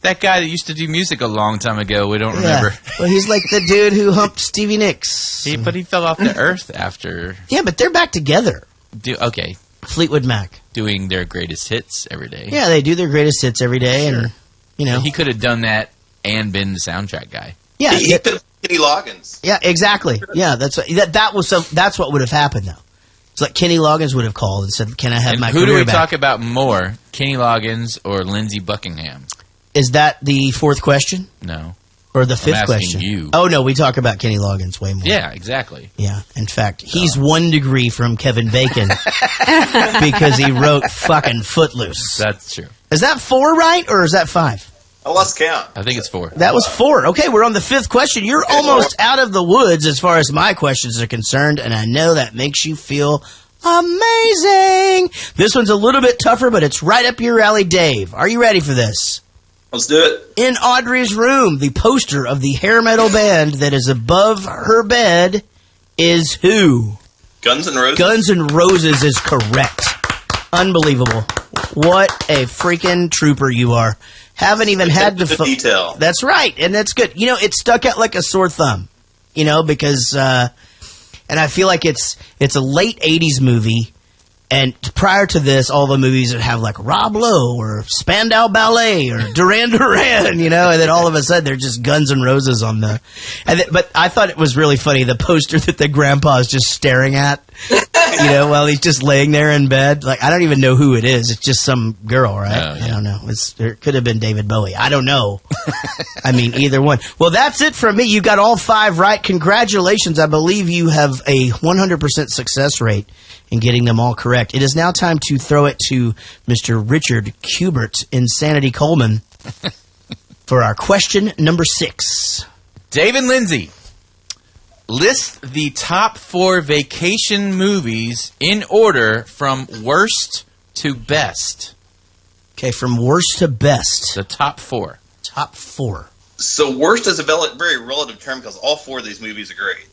that guy that used to do music a long time ago. We don't remember. Well, he's like the dude who humped Stevie Nicks. But he fell off the earth after. Yeah, but they're back together. Okay. Fleetwood Mac. Doing their greatest hits every day. Yeah, they do their greatest hits every day. Sure. And, he could have done that and been the soundtrack guy. Yeah. He could have been Kenny Loggins. Yeah, exactly. Yeah, that's what would have happened, though. It's like Kenny Loggins would have called and said, "Can I have my career back?" Who do we talk about more, Kenny Loggins or Lindsey Buckingham? Is that the fourth question? No. Or the fifth question? You. Oh, no, we talk about Kenny Loggins way more. Yeah, exactly. Yeah, in fact, he's 1 degree from Kevin Bacon because he wrote fucking Footloose. That's true. Is that 4 right, or is that 5? I lost count. I think it's 4. That was 4. Okay, we're on the 5th question. You're almost out of the woods as far as my questions are concerned, and I know that makes you feel amazing. This one's a little bit tougher, but it's right up your alley, Dave. Are you ready for this? Let's do it. In Audrey's room, the poster of the hair metal band that is above her bed is who? Guns N' Roses. Guns N' Roses is correct. Unbelievable. What a freaking trooper you are. Haven't even had the detail. That's right, and that's good. It stuck out like a sore thumb, because, and I feel like it's a late 80s movie, and prior to this, all the movies would have like Rob Lowe or Spandau Ballet or Duran Duran, and then all of a sudden they're just Guns N' Roses on the. But I thought it was really funny, the poster that the grandpa is just staring at, while he's just laying there in bed. Like, I don't even know who it is. It's just some girl, right? Oh, yeah. I don't know. It could have been David Bowie. I don't know. I mean, either one. Well, that's it from me. You got all 5 right. Congratulations. I believe you have a 100% success rate in getting them all correct. It is now time to throw it to Mr. Richard Kubert, Insanity Coleman, for our question number 6. Dave and Lindsay, list the top 4 vacation movies in order from worst to best. Okay, from worst to best. The top 4. Top 4. So worst is a very relative term because all 4 of these movies are great.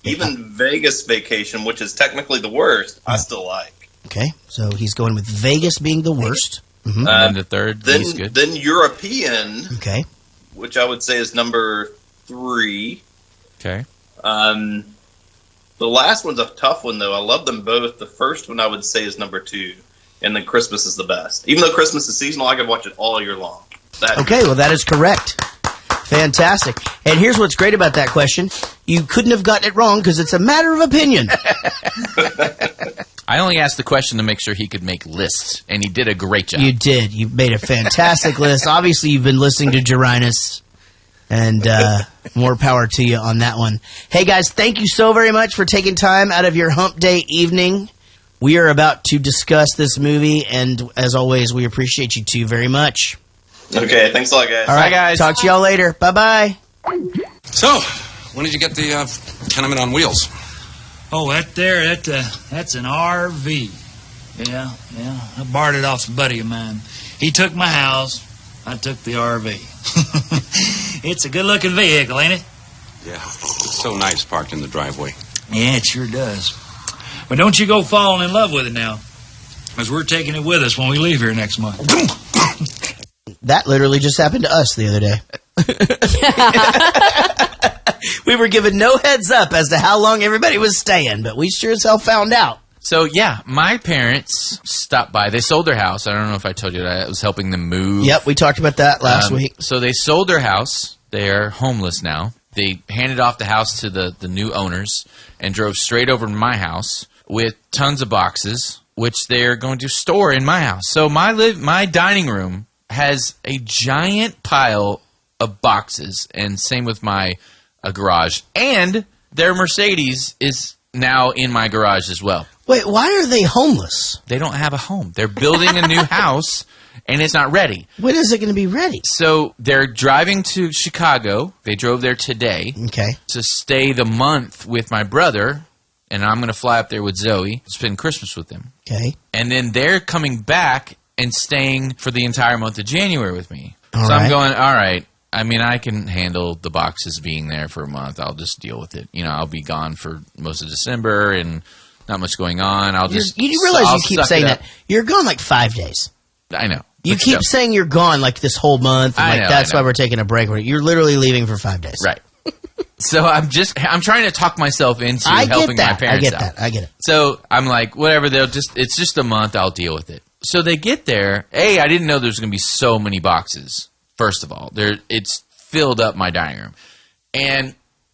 Even Vegas Vacation, which is technically the worst, I still like. Okay, so he's going with Vegas being the worst. Mm-hmm. And then the third, he's good. Then European, okay, which I would say is number 3. Okay. The last one's a tough one, though. I love them both. The first one I would say is number 2, and then Christmas is the best. Even though Christmas is seasonal, I could watch it all year long. Well, that is correct. Fantastic. And here's what's great about that question. You couldn't have gotten it wrong because it's a matter of opinion. I only asked the question to make sure he could make lists, and he did a great job. You did. You made a fantastic list. Obviously, you've been listening to Jarinus, and more power to you on that one. Hey, guys, thank you so very much for taking time out of your hump day evening. We are about to discuss this movie, and as always, we appreciate you two very much. Okay, thanks a lot, guys. All right, bye, guys. Talk to y'all later. Bye-bye. So, when did you get the tenement on wheels? Oh, that's an RV. Yeah. I borrowed it off a buddy of mine. He took my house. I took the RV. It's a good-looking vehicle, ain't it? Yeah, it's so nice parked in the driveway. Yeah, it sure does. But don't you go falling in love with it now, because we're taking it with us when we leave here next month. That literally just happened to us the other day. We were given no heads up as to how long everybody was staying, but we sure as hell found out. So, yeah, my parents stopped by. They sold their house. I don't know if I told you that. I was helping them move. Yep, we talked about that last week. So they sold their house. They are homeless now. They handed off the house to the new owners and drove straight over to my house with tons of boxes, which they're going to store in my house. So my dining room has a giant pile of boxes, and same with my garage. And their Mercedes is now in my garage as well. Wait, why are they homeless? They don't have a home. They're building a new house, and it's not ready. When is it going to be ready? So they're driving to Chicago. They drove there today. Okay. To stay the month with my brother, and I'm going to fly up there with Zoe, spend Christmas with them. Okay. And then they're coming back and staying for the entire month of January with me. All so right. I'm going, all right. I mean, I can handle the boxes being there for a month. I'll just deal with it. You know, I'll be gone for most of December and not much going on. You realize you keep saying that. You're gone like 5 days. I know. You keep saying you're gone like this whole month. And like that's why we're taking a break. You're literally leaving for 5 days. Right. So I'm trying to talk myself into helping my parents out. I get it. So I'm like, whatever, it's just a month, I'll deal with it. So they get there. I didn't know there's going to be so many boxes. First of all, it's filled up my dining room. And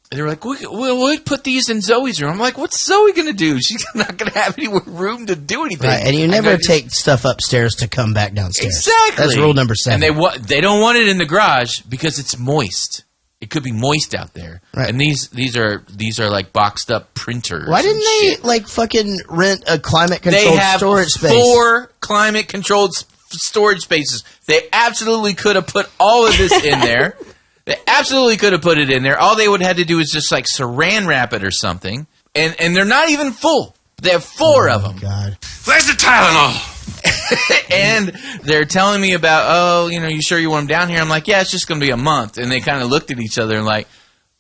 they were like, we'll put these in Zoe's room. I'm like, what's Zoe going to do? She's not going to have any room to do anything. Right, and you never take stuff upstairs to come back downstairs. Exactly. That's rule number 7. And they don't want it in the garage because it's moist. It could be moist out there. Right. And these are like boxed up printers. Why didn't they like fucking rent a climate controlled storage space? 4 climate controlled storage spaces. They absolutely could have put all of this in there. They absolutely could have put it in there. All they would have had to do is just like saran wrap it or something. And they're not even full. They have 4 of them. God. Where's the Tylenol? And they're telling me about, you sure you want them down here? I'm like, yeah, it's just going to be a month. And they kind of looked at each other and like,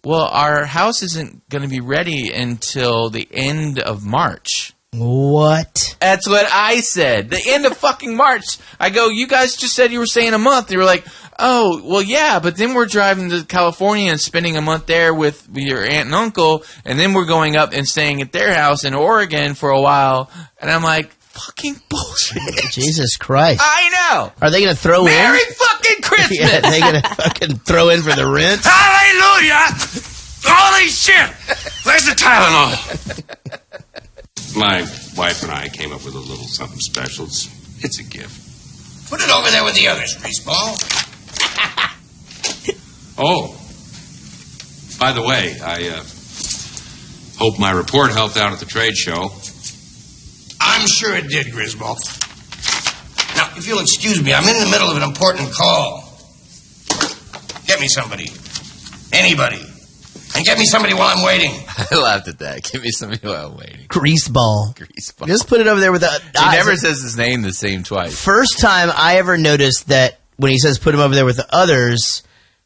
well, our house isn't going to be ready until the end of March. What? That's what I said. The end of fucking March. I go, you guys just said you were staying a month. They were like, oh, well, yeah, but then we're driving to California and spending a month there with your aunt and uncle, and then we're going up and staying at their house in Oregon for a while. And I'm like, fucking bullshit. Jesus Christ. I know. Are they going to throw Merry in? fucking Christmas. Yeah, are they going to fucking throw in for the rent? Hallelujah! Holy shit! Where's the Tylenol? My wife and I came up with a little something special. It's a gift. Put it over there with the others, greaseball. Oh. By the way, I hope my report helped out at the trade show. I'm sure it did, Griswold. Now, if you'll excuse me, I'm in the middle of an important call. Get me somebody. Anybody. And get me somebody while I'm waiting. I laughed at that. Give me somebody while I'm waiting. Greaseball. Greaseball. Just put it over there with the... He never says his name the same twice. First time I ever noticed that when he says put him over there with the others,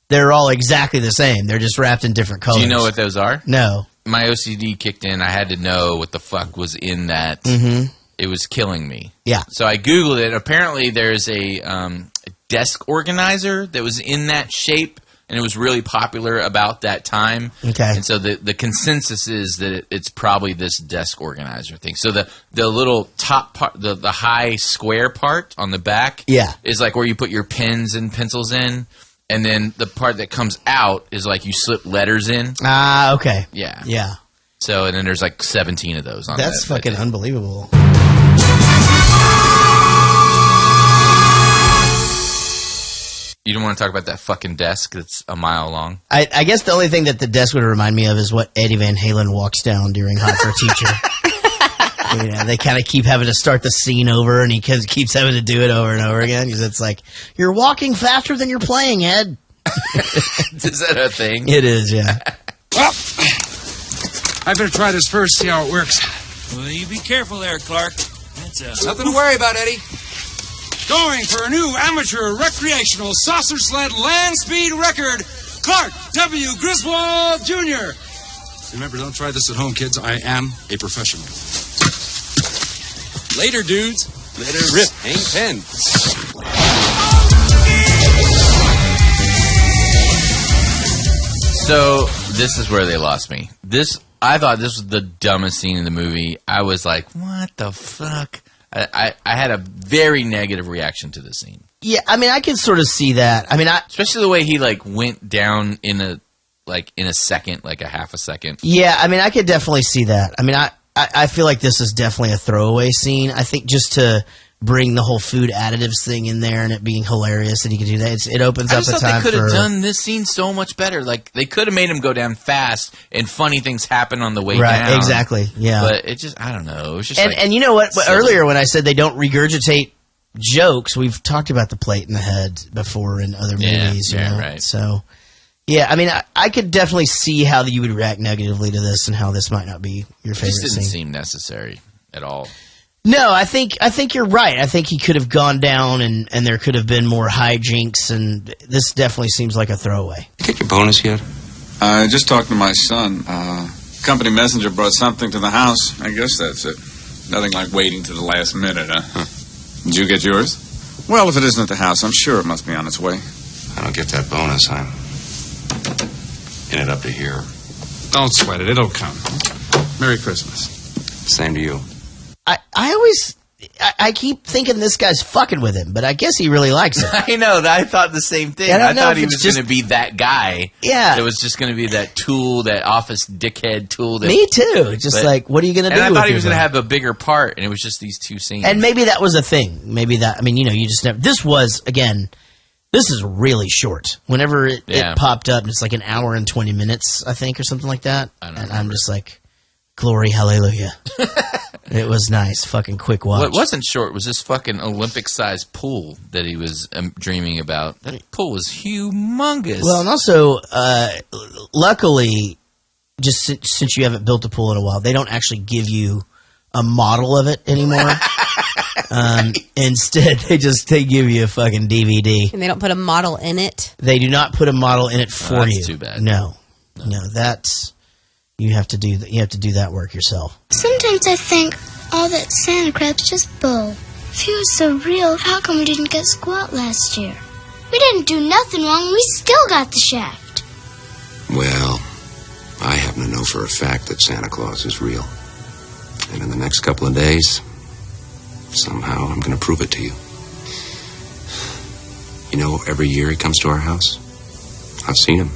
they're all exactly the same. They're just wrapped in different colors. Do you know what those are? No. My OCD kicked in. I had to know what the fuck was in that. Mm-hmm. It was killing me. Yeah. So I Googled it. Apparently there's a desk organizer that was in that shape, and it was really popular about that time. Okay. And so the consensus is that it's probably this desk organizer thing. So the little top part, the high square part on the back is like where you put your pens and pencils in. And then the part that comes out is like you slip letters in. Ah, okay. Yeah. Yeah. So, and then there's like 17 of those on that. That's fucking unbelievable. You don't want to talk about that fucking desk that's a mile long? I guess the only thing that the desk would remind me of is what Eddie Van Halen walks down during Hot for Teacher. You know, they kind of keep having to start the scene over, and he keeps having to do it over and over again because it's like, you're walking faster than you're playing, Ed. Is that a thing? It is, yeah. Well, I better try this first, see how it works. Well, you be careful there, Clark. That's Nothing to worry about, Eddie. Going for a new amateur recreational saucer sled land speed record, Clark W. Griswold Jr. Remember, don't try this at home, kids. I am a professional. Later, dudes. Let her rip. Hang 10. So this is where they lost me. I thought this was the dumbest scene in the movie. I was like, what the fuck? I had a very negative reaction to this scene. Yeah, I mean, I can sort of see that. I mean, especially the way he like went down in a second, like a half a second. Yeah, I mean, I could definitely see that. I mean, I feel like this is definitely a throwaway scene. I think just to bring the whole food additives thing in there and it being hilarious that he could do that, it opens up a time for... I thought they could have done this scene so much better. Like, they could have made him go down fast and funny things happen on the way down. Right, exactly, yeah. But it just, I don't know. It was just and you know what? Silly. Earlier when I said they don't regurgitate jokes. We've talked about the plate in the head before in other movies. You know? Right. So, yeah, I mean, I could definitely see how you would react negatively to this and how this might not be your favorite It just didn't scene. seem necessary at all. No, I think you're right. I think he could have gone down and there could have been more hijinks, and this definitely seems like a throwaway. You get your bonus yet? I just talked to my son. Company messenger brought something to the house. I guess that's it. Nothing like waiting to the last minute, huh? Did you get yours? Well, if it isn't at the house, I'm sure it must be on its way. I don't get that bonus. I'm in it up to here. Don't sweat it. It'll come. Merry Christmas. Same to you. I keep thinking this guy's fucking with him, but I guess he really likes him. I know. I thought the same thing. I thought he was going to be that guy. Yeah. It was just going to be that tool, that office dickhead tool. Me too. Just like, what are you going to do? And I thought he was going to have a bigger part, and it was just these two scenes. And maybe that was a thing. Maybe that, I mean, you know, you just never. This was, again, this is really short. Whenever it popped up, it's like an hour and 20 minutes, I think, or something like that. I'm just like, glory, hallelujah. It was nice. Fucking quick watch. What wasn't short was this fucking Olympic-sized pool that he was dreaming about. That pool was humongous. Well, and also, luckily, just since you haven't built a pool in a while, they don't actually give you a model of it anymore. Instead, they give you a fucking DVD. And they don't put a model in it? They do not put a model in it for you. That's too bad. No, that's... You have to do that. You have to do that work yourself. Sometimes I think all that Santa crap's just bull. If he was so real, how come we didn't get squat last year? We didn't do nothing wrong. We still got the shaft. Well, I happen to know for a fact that Santa Claus is real. And in the next couple of days, somehow I'm going to prove it to you. You know, every year he comes to our house. I've seen him.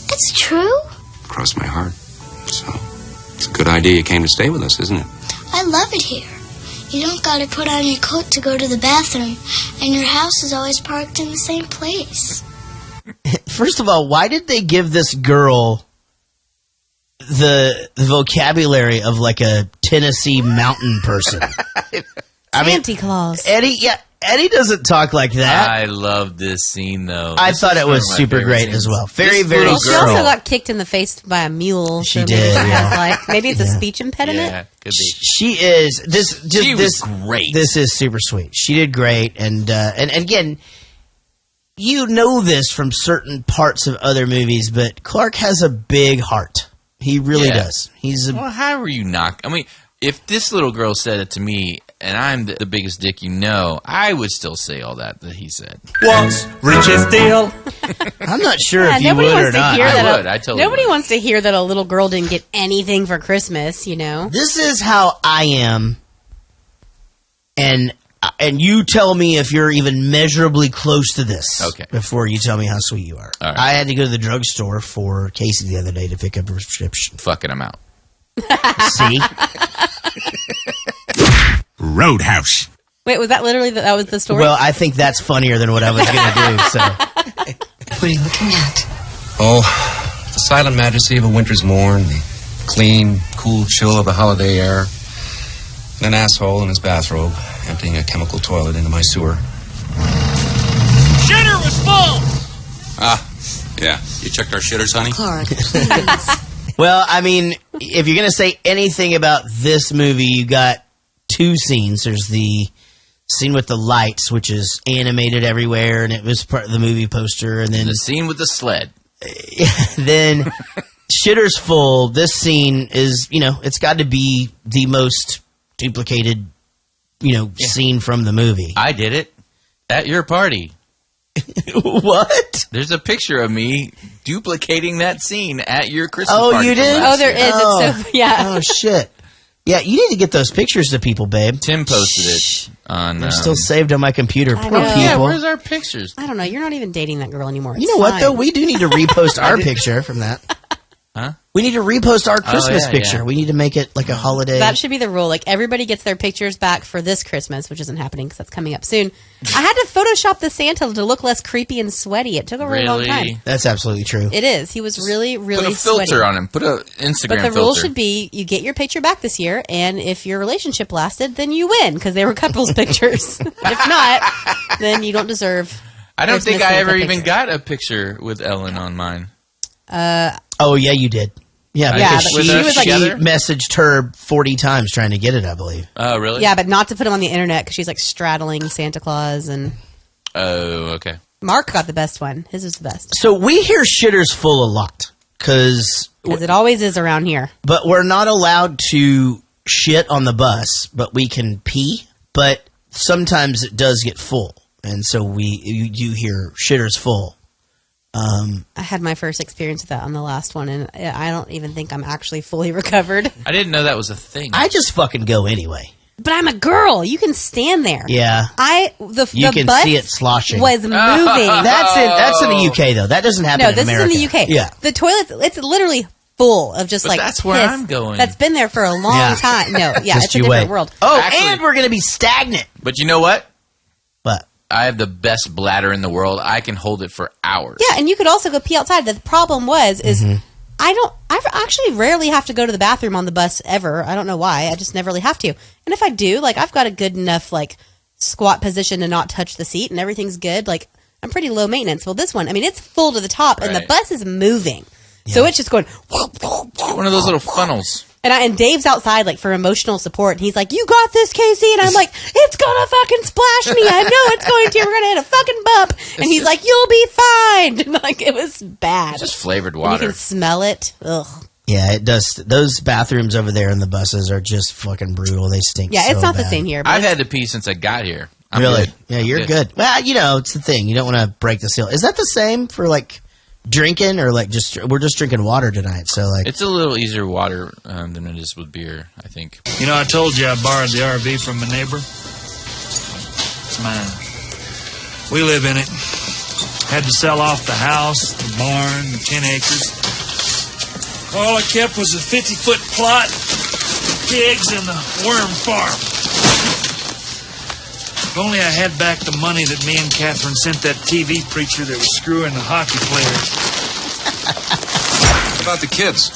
It's true? Cross my heart. So, it's a good idea you came to stay with us, isn't it? I love it here. You don't gotta put on your coat to go to the bathroom, and your house is always parked in the same place. First of all, why did they give this girl the vocabulary of like a Tennessee mountain person? Santa Claus. Eddie doesn't talk like that. I love this scene, though. I thought it was super great as well. Very, very Well, girl. she also got kicked in the face by a mule. She so did, Maybe, she yeah. has, like, maybe it's a speech impediment. Yeah, could be. She is She was great. This is super sweet. She did great, and again, you know this from certain parts of other movies, but Clark has a big heart. He really does. Well, how are you not? I mean, if this little girl said it to me, and I'm the biggest dick you know, I would still say all that he said. What's Rich's deal? I'm not sure if you nobody would wants or to not. hear that. I would. I totally Nobody would. wants to hear that a little girl didn't get anything for Christmas. You know. This is how I am, and you tell me if you're even measurably close to this. Okay. Before you tell me how sweet you are. All right. I had to go to the drugstore for Casey the other day to pick up a prescription. Fucking him out. See? Roadhouse. Wait, was that literally that was the story? Well, I think that's funnier than what I was going to do. So, What are you looking at? Oh, the silent majesty of a winter's morn, the clean, cool chill of the holiday air, and an asshole in his bathrobe emptying a chemical toilet into my sewer. Shitter was full! Ah, yeah. You checked our shitters, honey? Clark, please. well, I mean, if you're going to say anything about this movie, you got two scenes. There's the scene with the lights, which is animated everywhere, and it was part of the movie poster. And then The scene with the sled. then Shitter's Full. This scene is, it's got to be the most duplicated, scene from the movie. I did it at your party. What? There's a picture of me duplicating that scene at your Christmas Oh, party. you from did? last Oh, there year. is. It's so yeah. Oh, shit. Yeah, you need to get those pictures to people, babe. Tim posted it on. They're still saved on my computer. I Poor know. people. Yeah, where's our pictures? I don't know. You're not even dating that girl anymore. You It's know what, fine. though? We do need to repost our picture from that. Huh? We need to repost our Christmas picture. Yeah. We need to make it like a holiday. That should be the rule. Like, everybody gets their pictures back for this Christmas, which isn't happening because that's coming up soon. I had to Photoshop the Santa to look less creepy and sweaty. It took a really long time. That's absolutely true. It is. He was really, really Put a filter sweaty. on him. Put a Instagram But the filter. rule should be you get your picture back this year, and if your relationship lasted, then you win because they were couples pictures. If not, then you don't deserve. I don't think Christmas I with ever a even picture. got a picture with Ellen on mine. Oh, yeah, you did. Yeah, Yeah, because but she she was like- messaged her 40 times trying to get it, I believe. Oh, really? Yeah, but not to put him on the internet because she's like straddling Santa Claus, and Oh, okay. Mark got the best one. His was the best. So we hear shitters full a lot because As it always is around here. but we're not allowed to shit on the bus, but we can pee. But sometimes it does get full, and so you do hear shitters full. I had my first experience with that on the last one, and I don't even think I'm actually fully recovered. I didn't know that was a thing. I just fucking go anyway. But I'm a girl. You can stand there. Yeah. You You can bus see it sloshing. was moving. That's in the UK though. That doesn't happen No, in this America. is in the UK. Yeah. The toilets, it's literally full of just But like that's where piss I'm going. That's been there for a long Yeah. time. No, yeah, Just it's a you different wait. world. Oh, Actually- and we're gonna be stagnant. But you know what? But I have the best bladder in the world. I can hold it for hours. Yeah, and you could also go pee outside. The problem is I actually rarely have to go to the bathroom on the bus ever. I don't know why. I just never really have to. And if I do, like, I've got a good enough like squat position to not touch the seat, and everything's good. Like, I'm pretty low maintenance. Well, this one, I mean, it's full to the top, and the Right. bus is moving, so it's just going. One of those little funnels. And Dave's outside, like, for emotional support. And he's like, "You got this, Casey." And I'm like, "It's gonna fucking splash me. I know it's going to. We're gonna hit a fucking bump." And he's like, "You'll be fine." And, like, it was bad. It's just flavored And you water. can smell it. Ugh. yeah, it does. Those bathrooms over there in the buses are just fucking brutal. They stink. Yeah, it's so not the bad. same here. But I've had to pee since I got here. I'm Really? good. Yeah, you're I'm good. Well, you know, it's the thing. You don't want to break the seal. Is that the same for like drinking or like we're just drinking water tonight? So like, It's a little easier water than it is with beer, I think. You know, I told you I borrowed the RV from a neighbor. It's mine. We live in it. Had to sell off the house, the barn, the 10 acres. All I kept was a 50-foot plot, pigs, and the worm farm. If only I had back the money that me and Catherine sent that TV preacher that was screwing the hockey players. What about the kids?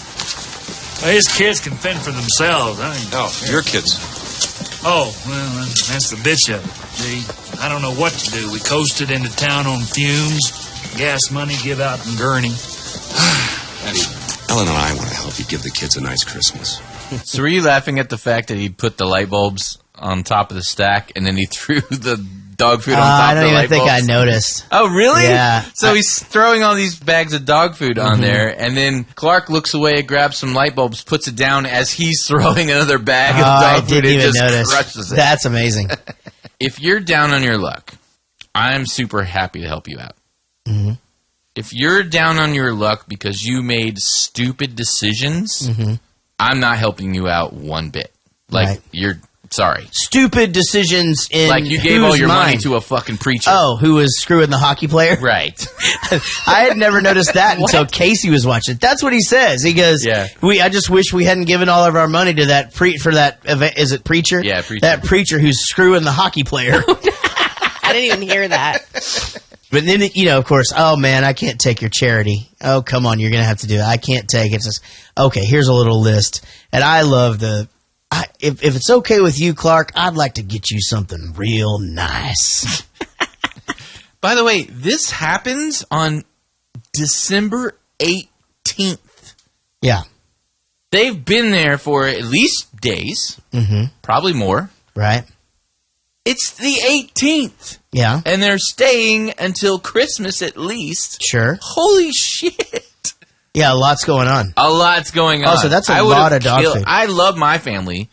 Well, his kids can fend for themselves. No, your kids. Oh, well, that's the bitch of it. See, I don't know what to do. We coasted into town on fumes, gas money give out in Gurney. Eddie, Ellen and I want to help you give the kids a nice Christmas. So were you laughing at the fact that he put the light bulbs on top of the stack and then he threw the dog food on top I of don't the even light think bulbs? I noticed. Oh, really? Yeah. So he's throwing all these bags of dog food on Mhm. there, and then Clark looks away, grabs some light bulbs, puts it down as he's throwing another bag of I dog food didn't and even just notice. crushes it. That's amazing. If you're down on your luck, I'm super happy to help you out. Mhm. If you're down on your luck because you made stupid decisions, Mhm. I'm not helping you out one bit. Like, Right. you're sorry. Stupid decisions in Like, you gave all whose your money mind? to a fucking preacher. Oh, who was screwing the hockey player? Right. I had never noticed that until Casey was watching. That's what he says. He goes, Yeah. I just wish we hadn't given all of our money to that for that event. Is it preacher? Yeah, preacher. That preacher who's screwing the hockey player. I didn't even hear that. But then, of course, oh man, I can't take your charity. Oh, come on, you're going to have to do it. I can't take it. It's just, okay, here's a little list. And I love if it's okay with you, Clark, I'd like to get you something real nice. By the way, this happens on December 18th. Yeah. They've been there for at least days, Mm-hmm. probably more. Right. It's the 18th. Yeah. And they're staying until Christmas at least. Sure. Holy shit. Yeah, a lot's going on. A lot's going on. Oh, so that's a I would lot have of dog killed- food. I love my family.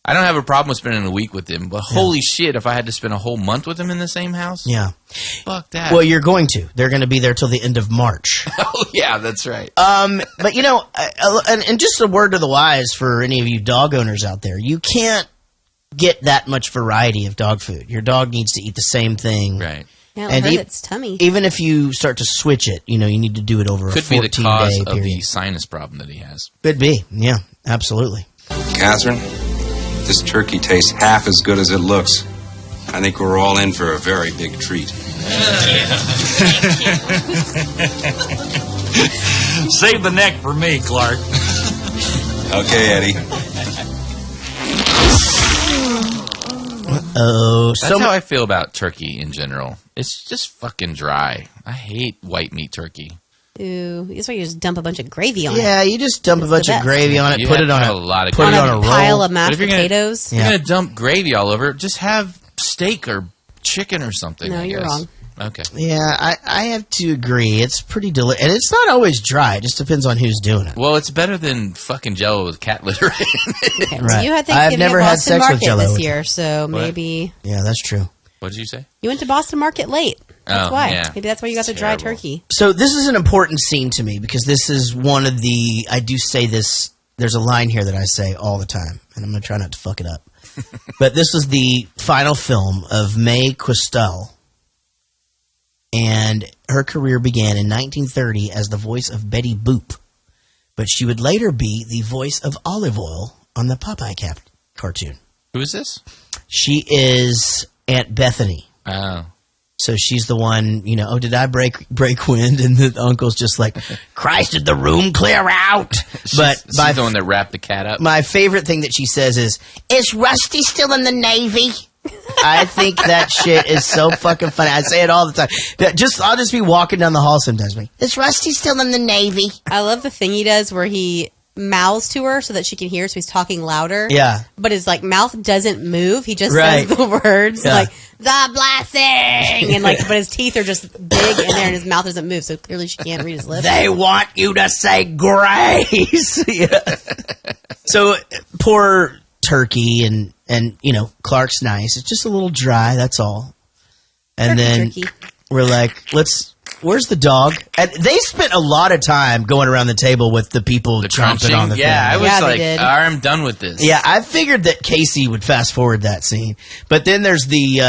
I don't have a problem with spending a week with them, but holy shit, if I had to spend a whole month with them in the same house, Yeah. fuck that. Well, you're going to. They're going to be there till the end of March. Oh yeah, that's right. But and just a word to the wise for any of you dog owners out there: you can't get that much variety of dog food. Your dog needs to eat the same thing. Right. Yeah, and it hurt its tummy. Even if you start to switch it, you need to do it over Could a 14-day be the cause period. of the sinus problem that he has. Could be, yeah, absolutely. Catherine, this turkey tastes half as good as it looks. I think we're all in for a very big treat. Save the neck for me, Clark. Okay, Eddie. Oh, That's how I feel about turkey in general. It's just fucking dry. I hate white meat turkey. Ooh, that's why you just dump a bunch of gravy on it. Yeah, you just dump a bunch of gravy on it, You put have it on to a have a lot of put it gravy. on a pile roll. of mashed But if you're gonna- potatoes. You're going to dump gravy all over it, just have steak or chicken or something. No, I you're guess. wrong. Okay. Yeah, I have to agree. It's pretty delicious, and it's not always dry. It just depends on who's doing it. Well, it's better than fucking Jello with cat litter in it. Okay, Right. You had I've Thanksgiving never at had Boston sex with Market Jell-O. this year, so What? maybe Yeah, that's true. What did you say? you went to Boston Market late. That's Oh, why. yeah. Maybe that's why you got the dry Terrible. turkey. So this is an important scene to me because this is one of the. I do say this. There's a line here that I say all the time, and I'm going to try not to fuck it up. But this was the final film of Mae Questel, and her career began in 1930 as the voice of Betty Boop, but she would later be the voice of Olive Oil on the Popeye cartoon. Who is this? She is Aunt Bethany. Oh. So she's the one, did I break wind? And the uncle's just like, Christ, did the room clear out? But She's the one that wrapped the cat up. my favorite thing that she says is Rusty still in the Navy? I think that shit is so fucking funny. I say it all the time. I'll just be walking down the hall sometimes. Is Rusty still in the Navy? I love the thing he does where he mouths to her so that she can hear, so he's talking louder. Yeah. But his mouth doesn't move. He just Right. says the words Yeah. like the blessing and but his teeth are just big in there and his mouth doesn't move, so clearly she can't read his lips. They want you to say grace. Yeah. So poor turkey and Clark's nice. It's just a little dry, that's all. And then Turkey. we're like, where's the dog? And they spent a lot of time going around the table with the people chomping Crunching? on the Yeah, thing. I was they did. I'm done with this. Yeah, I figured that Casey would fast forward that scene. But then there's the,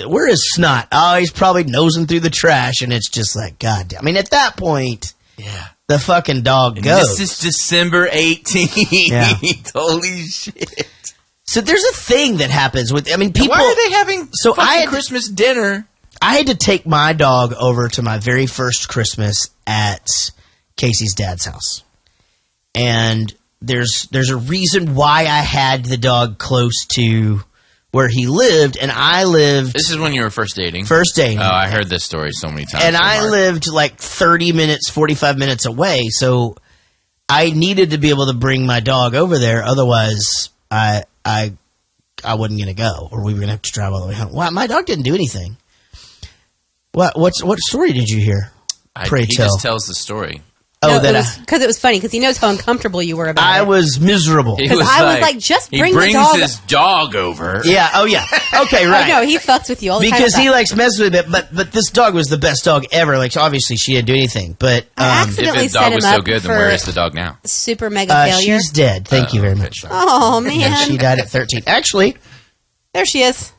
where is Snot? Oh, he's probably nosing through the trash, and it's just like, God damn. I mean, at that point, Yeah. the fucking dog And goes. This is December 18th. Yeah. Holy shit. So there's a thing that happens with, people. Why are they having So I had- Christmas dinner? I had to take my dog over to my very first Christmas at Casey's dad's house. And there's a reason why I had the dog close to where he lived, and I lived This is when you were first dating. first dating. Oh, I heard this story so many times. And from I Mark. lived like 30 minutes, 45 minutes away, so I needed to be able to bring my dog over there. Otherwise, I wasn't going to go, or we were going to have to drive all the way home. Well, my dog didn't do anything. What story did you hear? Pray he tell. just tells the story. Oh, that because it was funny because he knows how uncomfortable you were about I it. was miserable. He 'Cause I was like, just bring the he dog- brings his dog over. Yeah. Oh, yeah. Okay. Right. Oh no, he fucks with you all the time. Because with he that. likes messing with it, but this dog was the best dog ever. Like, obviously, she didn't do anything, but I If accidentally his set dog him was so up good, then for where is the dog now? super mega failure. she's dead. Thank you very much. Oh man, Yeah, she died at 13. Actually, there she is.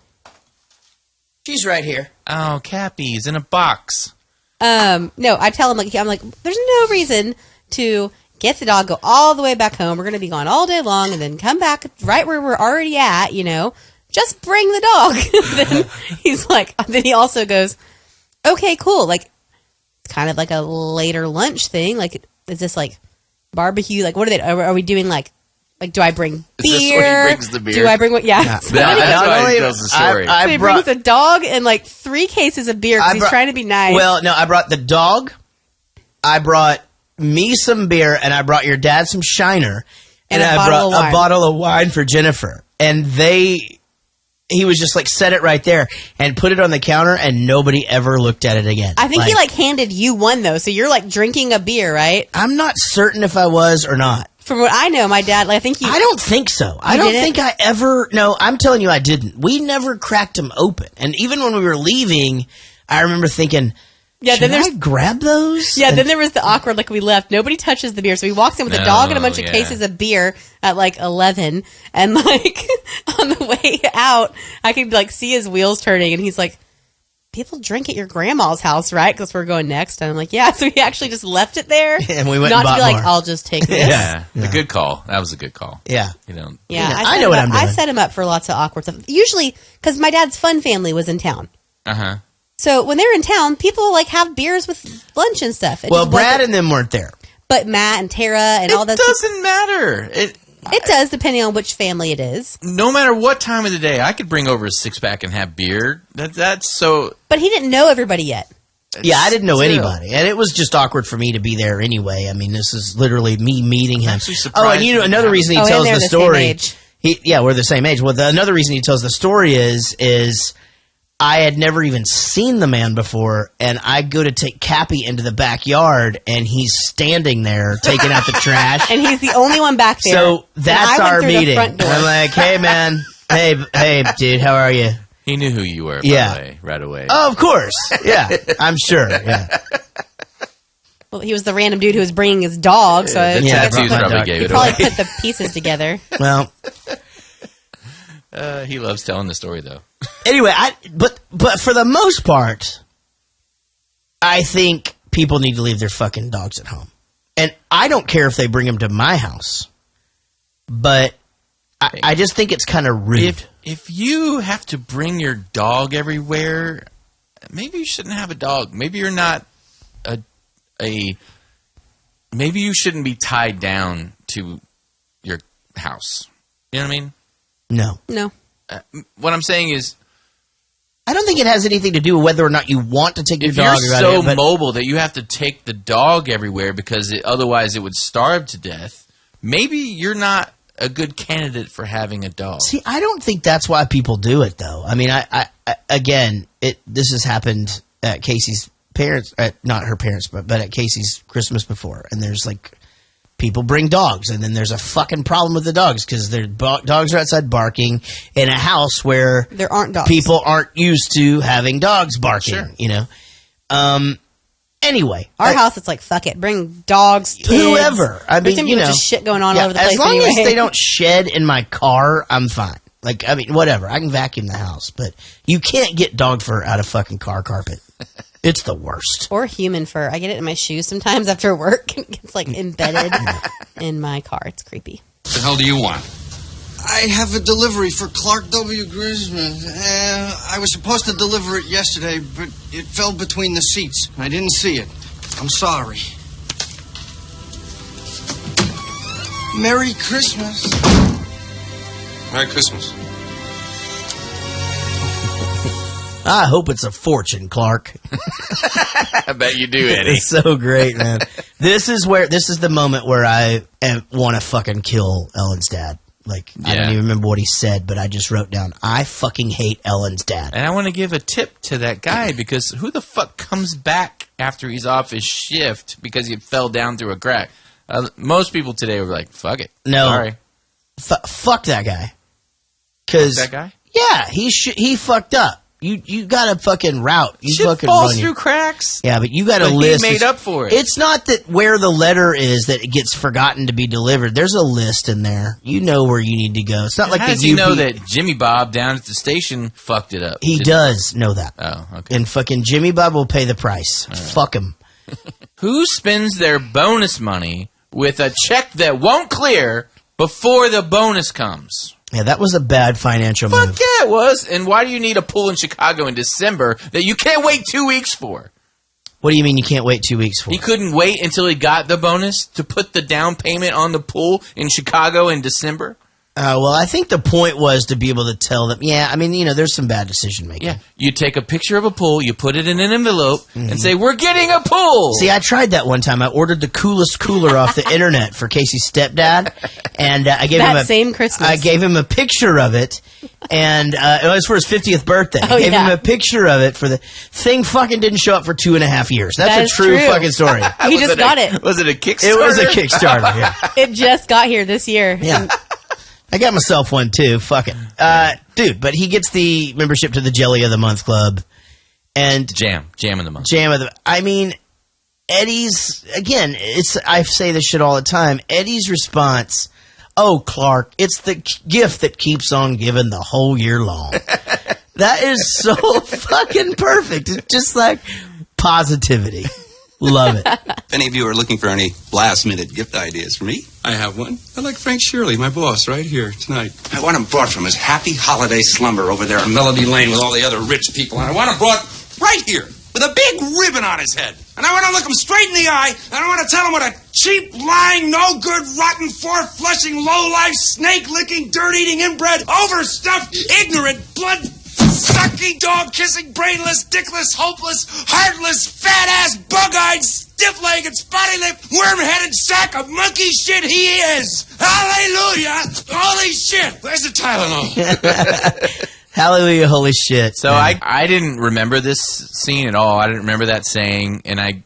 she's right here. Oh, Cappy's in a box. No, I tell him I'm like, there's no reason to get the dog, go all the way back home. We're going to be gone all day long, and then come back right where we're already at. Just bring the dog. Then he's like, then he also goes, okay, cool. Like it's kind of like a later lunch thing. Like, is this like barbecue? Like, what are they? Are we doing like? Do I bring beer? Is this when he brings the beer? Do I bring what? Yeah. That's why he tells the story. So he brings a dog and like 3 cases of beer because he's trying to be nice. Well, no, I brought the dog. I brought me some beer, and I brought your dad some Shiner, and a I bottle brought of wine. a bottle of wine for Jennifer. And he was just like, set it right there and put it on the counter, and nobody ever looked at it again. I think he handed you one though, so you're like drinking a beer, right? I'm not certain if I was or not. From what I know, my dad, I think I don't think so. I don't think I ever. No, I'm telling you, I didn't. We never cracked them open, and even when we were leaving, I remember thinking, Yeah, then should there's I grab those? Yeah, And- then there was the awkward, we left. Nobody touches the beer. So he walks in with a dog and a bunch of yeah. cases of beer at 11. And on the way out, I could see his wheels turning and he's like, people drink at your grandma's house, right? Because we're going next. And I'm like, yeah. So he actually just left it there. And we went not and bought to be like, more. I'll just take this. Yeah, a good call. That was a good call. Yeah. You know. Yeah, I know what I'm doing. I set him up for lots of awkward stuff. Usually, because my dad's fun family was in town. Uh-huh. So when they're in town, people like have beers with lunch and stuff. It Well, just Brad wasn't- and them weren't there. But Matt and Tara and all that. It doesn't matter. It does, depending on which family it is. No matter what time of the day, I could bring over a 6-pack and have beer. That's so. But he didn't know everybody yet. Yeah, I didn't know Still. anybody, and it was just awkward for me to be there anyway. I mean, this is literally me meeting him. actually surprised Oh, and you know, you another have- reason he Oh, and tells they're the the same story. age. We're the same age. Well, another reason he tells the story is I had never even seen the man before, and I go to take Cappy into the backyard, and he's standing there taking out the trash. And he's the only one back there. So And that's I went our through the meeting. front door. I'm like, hey, man. Hey, dude, how are you? He knew who you were. Yeah. Right away. Oh, of course. Yeah, I'm sure. Yeah. Well, he was the random dude who was bringing his dog. So I The guess tattoos my probably dog. gave he it probably away. put the pieces together. Well, He loves telling the story, though. anyway, but for the most part, I think people need to leave their fucking dogs at home. And I don't care if they bring them to my house, but I just think it's kind of rude. If you have to bring your dog everywhere, maybe you shouldn't have a dog. Maybe you're not maybe you shouldn't be tied down to your house. You know what I mean? No. What I'm saying is, I don't think it has anything to do with whether or not you want to take your if dog you're around so here, but mobile that you have to take the dog everywhere because otherwise it would starve to death, maybe you're not a good candidate for having a dog. See, I don't think that's why people do it, though. I mean, I again, this has happened at Casey's parents, not her parents, but at Casey's Christmas before, and there's like people bring dogs, and then there's a fucking problem with the dogs because their dogs are outside barking in a house where There aren't dogs. people aren't used to having dogs barking. Sure. You know. Anyway, Our house, it's like, fuck it. Bring dogs, kids. whoever. I There's mean, gonna you be know, just shit going on yeah, all over the place as long anyway. as they don't shed in my car, I'm fine. Like, I mean, whatever. I can vacuum the house, but you can't get dog fur out of fucking car carpet. It's the worst. Or human fur. I get it in my shoes sometimes after work. It gets like embedded in my car. It's creepy. What the hell do you want? I have a delivery for Clark W. Grisman. I was supposed to deliver it yesterday, but it fell between the seats. I didn't see it. I'm sorry. Merry Christmas. Merry Christmas. I hope it's a fortune, Clark. I bet you do, Eddie. It's so great, man. This is the moment where I want to fucking kill Ellen's dad. Like, I don't even remember what he said, but I just wrote down, I fucking hate Ellen's dad. And I want to give a tip to that guy because who the fuck comes back after he's off his shift because he fell down through a crack? Most people today were like, fuck it. No. Sorry. Fuck that guy. Cause, That guy? yeah, he fucked up. You got a fucking route. You Shit fucking falls run through cracks. Yeah, but you got a But he list. made up for it. It's not that where the letter is that it gets forgotten to be delivered. There's a list in there. You know where you need to go. It's not like How the does he know UP that Jimmy Bob down at the station fucked it up? He does know that. Oh, okay. And fucking Jimmy Bob will pay the price. Fuck him. Who spends their bonus money with a check that won't clear before the bonus comes? Yeah, that was a bad financial Fuck move. yeah, it was. And why do you need a pool in Chicago in December that you can't wait 2 weeks for? What do you mean you can't wait 2 weeks for? He couldn't wait until he got the bonus to put the down payment on the pool in Chicago in December? Well, I think the point was to be able to tell them. Yeah, I mean, you know, there's some bad decision making. Yeah, you take a picture of a pool, you put it in an envelope, and say, we're getting a pool! See, I tried that one time. I ordered the coolest cooler off the internet for Casey's stepdad, and I gave him same Christmas. I gave him a picture of it, and it was for his 50th birthday. I gave him a picture of it for the thing. Fucking didn't show up for 2.5 years. That's That a is true true. fucking story. He just got it. Was it a Kickstarter? It was a Kickstarter. Yeah. It just got here this year. Yeah. I got myself one too. Fuck it. Dude, but he gets the membership to the Jelly of the Month Club. And Jam of the Month. I mean, Eddie's, again, I say this shit all the time. Eddie's response, oh, Clark, it's the gift that keeps on giving the whole year long. That is so fucking perfect. It's just like positivity. Love it. If any of you are looking for any last-minute gift ideas for me, I have one. I like Frank Shirley, my boss, right here tonight. I want him brought from his happy holiday slumber over there on Melody Lane with all the other rich people. And I want him brought right here with a big ribbon on his head. And I want to look him straight in the eye, and I want to tell him what a cheap, lying, no-good, rotten, four-flushing, low-life, snake-licking, dirt-eating, inbred, overstuffed, ignorant, blood-sucking, dog-kissing, brainless, dickless, hopeless, heartless, fat-ass, bug-eyed, stiff-legged, spotty-lipped, worm-headed sack of monkey shit he is. Hallelujah! Holy shit! Where's the Tylenol? Hallelujah, holy shit. So I didn't remember this scene at all. I didn't remember that saying, and I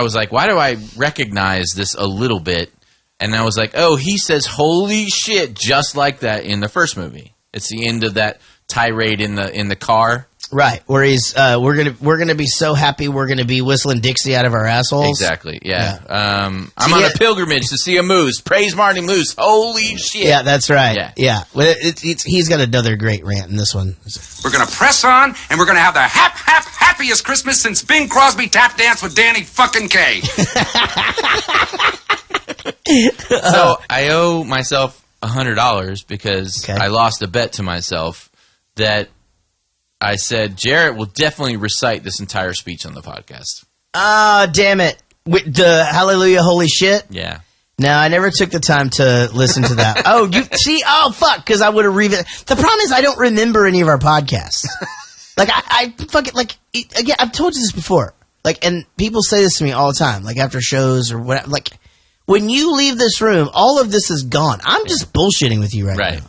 was like, why do I recognize this a little bit? And I was like, oh, he says holy shit just like that in the first movie. It's the end of that tirade in the car. Right, where he's we're gonna be so happy we're gonna be whistling Dixie out of our assholes. Exactly, yeah. I'm on a pilgrimage to see a moose. Praise Marty Moose. Holy shit. Yeah, that's right. Yeah. Well, he's got another great rant in this one. We're going to press on, and we're going to have the happiest Christmas since Bing Crosby tap danced with Danny fucking Kaye. So I owe myself $100 because I lost a bet to myself that I said Jaret will definitely recite this entire speech on the podcast. Ah, damn it. With the hallelujah, holy shit? Yeah. No, I never took the time to listen to that. Oh, you see? Oh, fuck, because I would have The problem is I don't remember any of our podcasts. Like, I fucking, like, again, I've told you this before. Like, and people say this to me all the time, like, after shows or whatever. Like, when you leave this room, all of this is gone. I'm just bullshitting with you right now.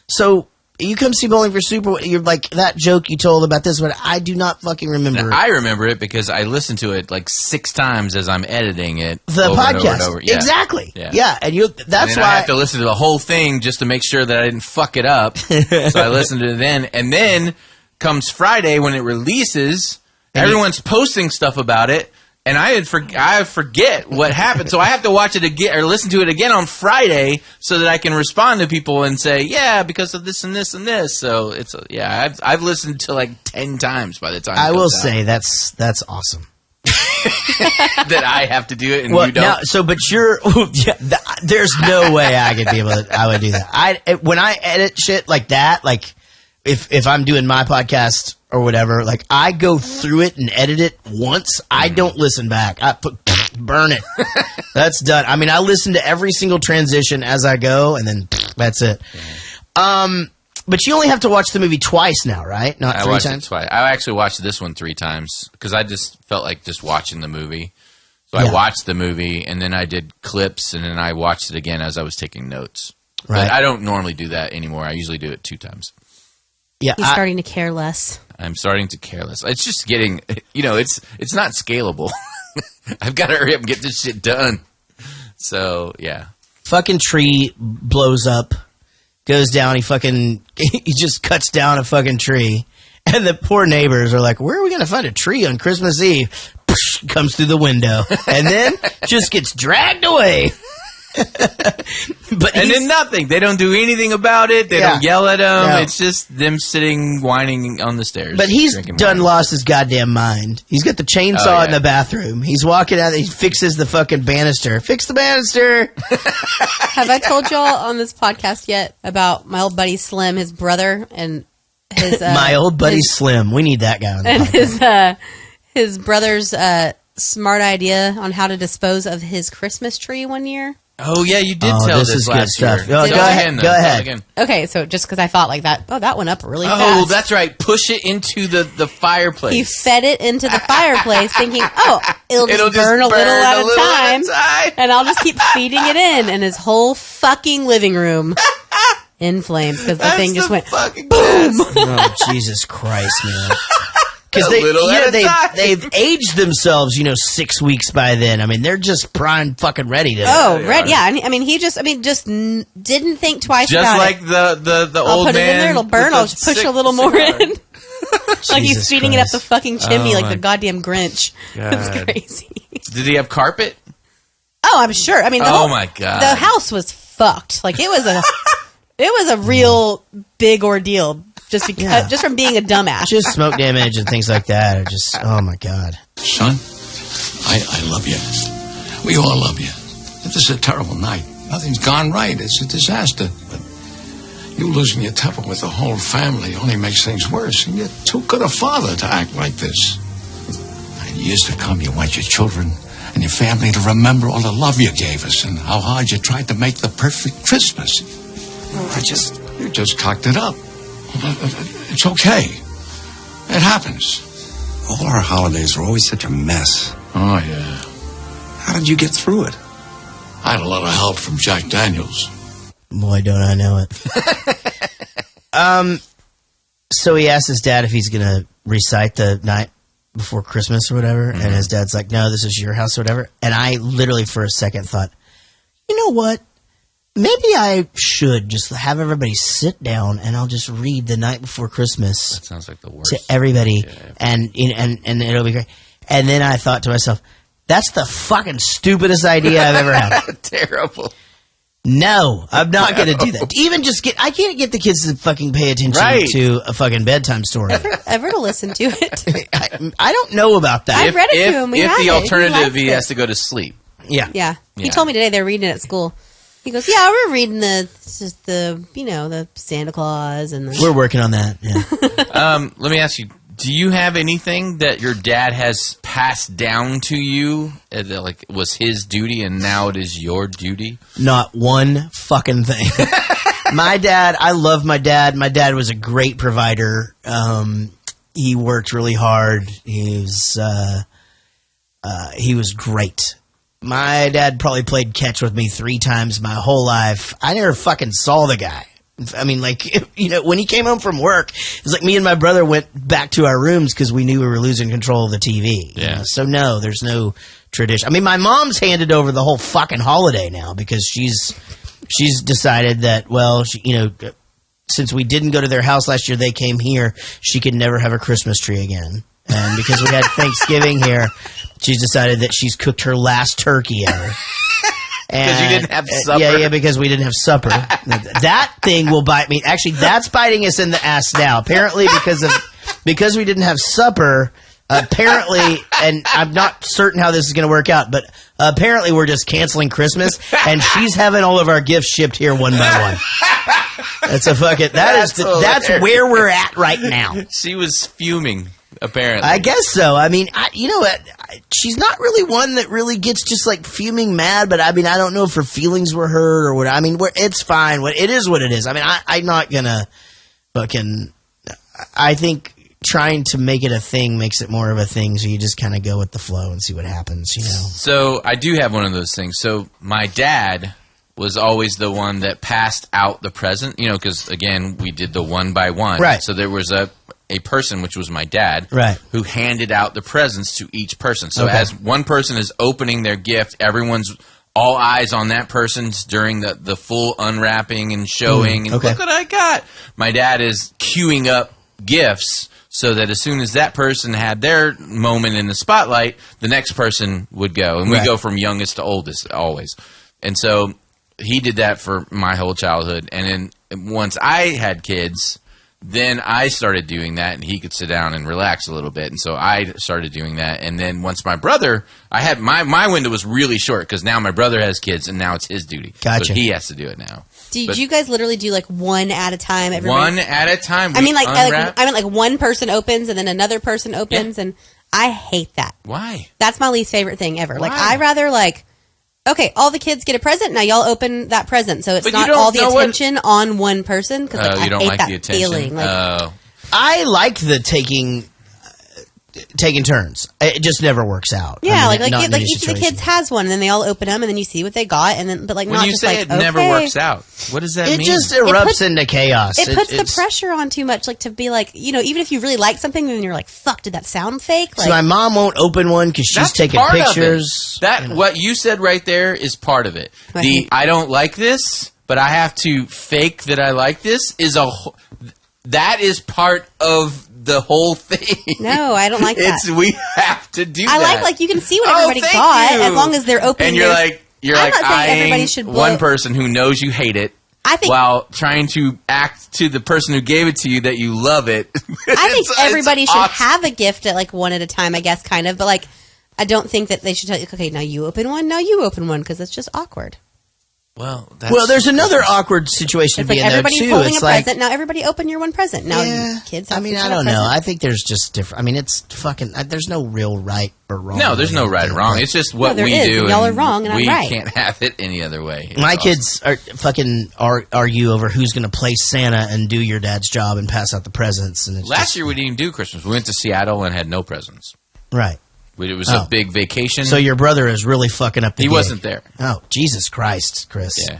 So you come see Bowling for Super, you're like, that joke you told about this one, I do not fucking remember. Now, I remember it because I listened to it like 6 times as I'm editing it. The over podcast. And over and over. Yeah. Exactly. Yeah. And that's why I have to listen to the whole thing just to make sure that I didn't fuck it up. So I listened to it then. And then comes Friday when it releases, everyone's posting stuff about it. And I forget what happened, so I have to watch it again or listen to it again on Friday so that I can respond to people and say, yeah, because of this and this and this. So it's I've listened to like 10 times by the time. I will say that's awesome. That I have to do it and you don't. Now, but you're there's no way I could be able to. I would do that. When I edit shit like that, like if I'm doing my podcast or whatever, like I go through it and edit it once. I don't listen back. I burn it. That's done. I mean, I listen to every single transition as I go, and then that's it. But you only have to watch the movie twice now, right? Not 3 times? Twice. I actually watched this one 3 times because I just felt like just watching the movie. So I watched the movie, and then I did clips, and then I watched it again as I was taking notes. Right. But I don't normally do that anymore. I usually do it 2 times. Yeah, he's starting to care less. I'm starting to care less. It's just getting, it's not scalable. I've got to hurry up and get this shit done. So, yeah. Fucking tree blows up, goes down, he just cuts down a fucking tree. And the poor neighbors are like, where are we going to find a tree on Christmas Eve? Comes through the window. And then just gets dragged away. And then nothing. They don't do anything about it. They don't yell at him. No. It's just them sitting, whining on the stairs. But he's lost his goddamn mind. He's got the chainsaw in the bathroom. He's walking out. He fixes the fucking banister. Fix the banister. Have I told y'all on this podcast yet about my old buddy Slim, his brother, and his my old buddy Slim? We need that guy on the podcast. And his brother's smart idea on how to dispose of his Christmas tree one year. Oh, yeah, you did tell this is last good year. stuff. Go ahead. Okay, so just because I thought like that, that went up really fast. Oh, that's right. Push it into the fireplace. He fed it into the fireplace thinking, it'll just burn a little at a time, and I'll just keep feeding it in. And his whole fucking living room in flames because the thing just went boom. Oh, Jesus Christ, man. Because they've aged themselves, 6 weeks by then. I mean, they're just prime fucking ready to. Ready. Yeah. I mean, he just didn't think twice about it. Just like the old man. I'll put it in there. It'll burn. I'll just push a little more in. Like he's feeding it up the fucking chimney like the goddamn Grinch. It's crazy. Did he have carpet? Oh, I'm sure. I mean, my God. The house was fucked. Like it was a real big ordeal just because, just from being a dumbass. Just smoke damage and things like that are just, oh my God. Son, I love you. We all love you. This is a terrible night. Nothing's gone right. It's a disaster. But you losing your temper with the whole family only makes things worse. And you're too good a father to act like this. In years to come, you want your children and your family to remember all the love you gave us and how hard you tried to make the perfect Christmas. You just cocked it up. It's okay. It happens. All our holidays were always such a mess. Oh, yeah. How did you get through it? I had a lot of help from Jack Daniels. Boy, don't I know it. So he asked his dad if he's going to recite the night before Christmas or whatever, and his dad's like, no, this is your house or whatever. And I literally for a second thought, you know what? Maybe I should just have everybody sit down and I'll just read the night before Christmas. That sounds like the worst. To everybody, and it'll be great. And then I thought to myself, that's the fucking stupidest idea I've ever had. Terrible. No, I'm not going to do that. Even I can't get the kids to fucking pay attention to a fucking bedtime story. Ever to listen to it. I don't know about that. I read it to him. If the alternative, he has to go to sleep. Yeah. He told me today they're reading it at school. He goes, yeah, we're reading the Santa Claus and we're working on that. Yeah. Let me ask you, do you have anything that your dad has passed down to you that like was his duty and now it is your duty? Not one fucking thing. My dad, I love my dad. My dad was a great provider. He worked really hard. He was great. My dad probably played catch with me 3 times my whole life. I never fucking saw the guy. I mean, like, when he came home from work, it was like me and my brother went back to our rooms because we knew we were losing control of the TV. Yeah. So, no, there's no tradition. I mean, my mom's handed over the whole fucking holiday now because she's decided that, well, since we didn't go to their house last year, they came here, she could never have a Christmas tree again. And because we had Thanksgiving here, she's decided that she's cooked her last turkey ever. Because you didn't have supper. Yeah, because we didn't have supper. That thing will bite me. Actually, that's biting us in the ass now. Apparently, because we didn't have supper, apparently, and I'm not certain how this is going to work out, but apparently we're just canceling Christmas, and she's having all of our gifts shipped here one by one. That's a fucking. That's where we're at right now. She was fuming. Apparently. I guess so. I mean, you know what? She's not really one that really gets just like fuming mad, but I mean, I don't know if her feelings were hurt or what. I mean, it's fine. It is what it is. I mean, I'm not gonna fucking. I think trying to make it a thing makes it more of a thing, so you just kind of go with the flow and see what happens, So I do have one of those things. So my dad was always the one that passed out the present, because, again, we did the one by one. Right. So there was a person, which was my dad, right, who handed out the presents to each person. So as one person is opening their gift, everyone's all eyes on that person's during the full unwrapping and showing. And look what I got. My dad is queuing up gifts so that as soon as that person had their moment in the spotlight, the next person would go. And we go from youngest to oldest always. And so he did that for my whole childhood. And then once I had kids, then I started doing that, and he could sit down and relax a little bit. And so I started doing that. And then once my brother, I had my window was really short because now my brother has kids, and now it's his duty. Gotcha. So he has to do it now. Did you guys literally do like one at a time? One at a time. I mean, like one person opens and then another person opens, and I hate that. Why? That's my least favorite thing ever. Why? Like, I rather okay, all the kids get a present. Now y'all open that present, so it's not all the attention on one person. Because I hate that feeling. I like the taking turns. It just never works out. Yeah, I mean, each of the kids has one, and then they all open them, and then you see what they got, and then when you say it never works out, what does that mean? It just erupts into chaos. It puts the pressure on too much, to be even if you really like something, then you're like, fuck, did that sound fake? So my mom won't open one because she's taking pictures. What you said right there is part of it. I don't like this, but I have to fake that I like this that is part of the whole thing. No, I don't like that. We have to do that. I like you can see what everybody got as long as they're opening. And you're I'm not saying everybody eyeing should one person who knows you hate it, I think while trying to act to the person who gave it to you that you love it. I think everybody should awesome. have a gift at like one at a time, I guess, kind of. But like, I don't think that they should tell you, okay, now you open one, now you open one, because it's just awkward. Well, there's another awkward situation It's like being there everybody's too. holding It's a like, present. Now everybody open your one present. Now kids have I mean, to I get don't a know. present. I think there's just different. I mean, it's fucking. There's no real right or wrong. No, there's no right or wrong. It's just what there we is, do. and y'all are wrong, and I'm we right. can't have it any other way. It's My awesome. kids are fucking argue over who's going to play Santa and do your dad's job and pass out the presents. And it's Last year we didn't do Christmas. We went to Seattle and had no presents. right. It was a big vacation. So your brother is really fucking up the He gig. wasn't there. Oh, Jesus Christ, Chris. Yeah,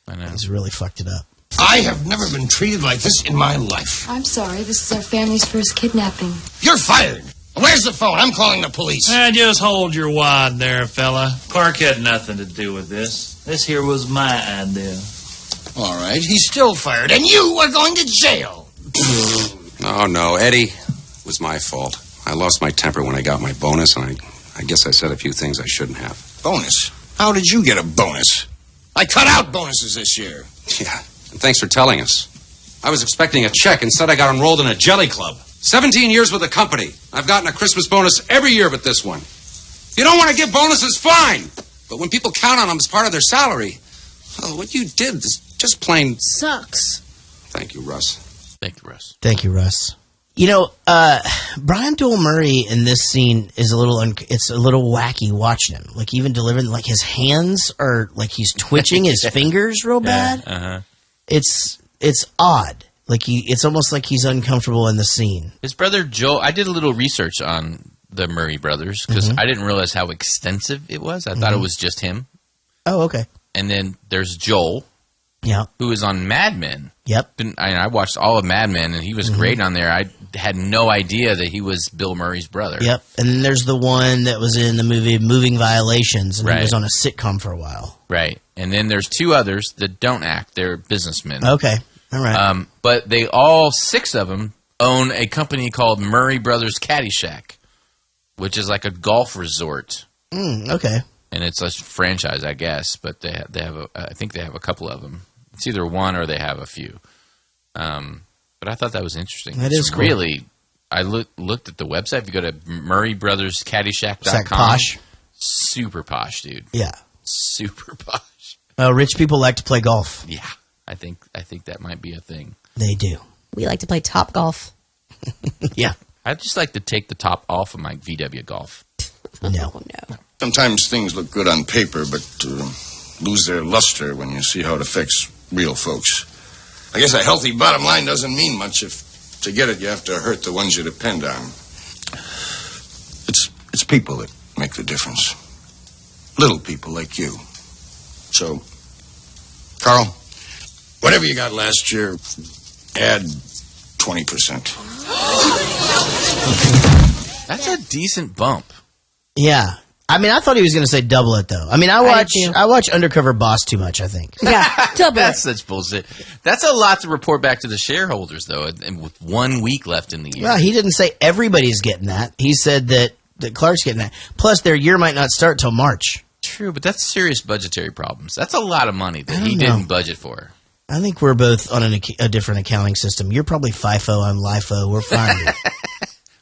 I know. He's really fucked it up. I have never been treated like this in my life. I'm sorry. This is our family's first kidnapping. You're fired. Where's the phone? I'm calling the police. Just hold your wad there, fella. Clark had nothing to do with this. This here was my idea. All right, he's still fired, and you are going to jail. Oh, no, Eddie, it was my fault. I lost my temper when I got my bonus, and I guess I said a few things I shouldn't have. Bonus? How did you get a bonus? I cut out bonuses this year. Yeah, and thanks for telling us. I was expecting a check. Instead, I got enrolled in a jelly club. 17 years with the company. I've gotten a Christmas bonus every year but this one. If you don't want to give bonuses, fine. But when people count on them as part of their salary, well, what you did is just plain... Sucks. Thank you, Russ. Thank you, Russ. Thank you, Russ. You know, Brian Doyle Murray in this scene is a little it's a little wacky watching him. Like even delivering, like his hands are like he's twitching his fingers real bad. Uh-huh. It's odd. Like it's almost like he's uncomfortable in the scene. His brother Joel. I did a little research on the Murray brothers because I didn't realize how extensive it was. I thought it was just him. Oh, okay. And then there's Joel. Yeah. Who is on Mad Men. Yep. I watched all of Mad Men, and he was great on there. I had no idea that he was Bill Murray's brother. Yep. And then there's the one that was in the movie Moving Violations, and he Right. was on a sitcom for a while. Right. And then there's two others that don't act. They're businessmen. Okay. All right. But they all, 6 of them, own a company called Murray Brothers Caddyshack, which is like a golf resort. Okay. And it's a franchise, I guess, but they have I think they have a couple of them. It's either one or they have a few. But I thought that was interesting. That is cool. Really, I looked at the website. If you go to MurrayBrothersCaddyshack.com. It's like posh. Super posh, dude. Yeah. Super posh. Rich people like to play golf. Yeah. I think that might be a thing. They do. We like to play Top Golf. Yeah. I'd just like to take the top off of my VW Golf. No. Sometimes things look good on paper, but lose their luster when you see how it affects real folks. I guess a healthy bottom line doesn't mean much if to get it you have to hurt the ones you depend on. It's people that make the difference. Little people like you. So, Carl, whatever you got last year, add 20%. That's a decent bump. Yeah. I mean, I thought he was going to say double it, though. I mean, I watch Undercover Boss too much, I think. Yeah, double That's such bullshit. That's a lot to report back to the shareholders, though, and with 1 week left in the year. Well, he didn't say everybody's getting that. He said that Clark's getting that. Plus, their year might not start till March. True, but that's serious budgetary problems. That's a lot of money that he know. didn't budget for. I think we're both on a different accounting system. You're probably FIFO, I'm LIFO. We're fine.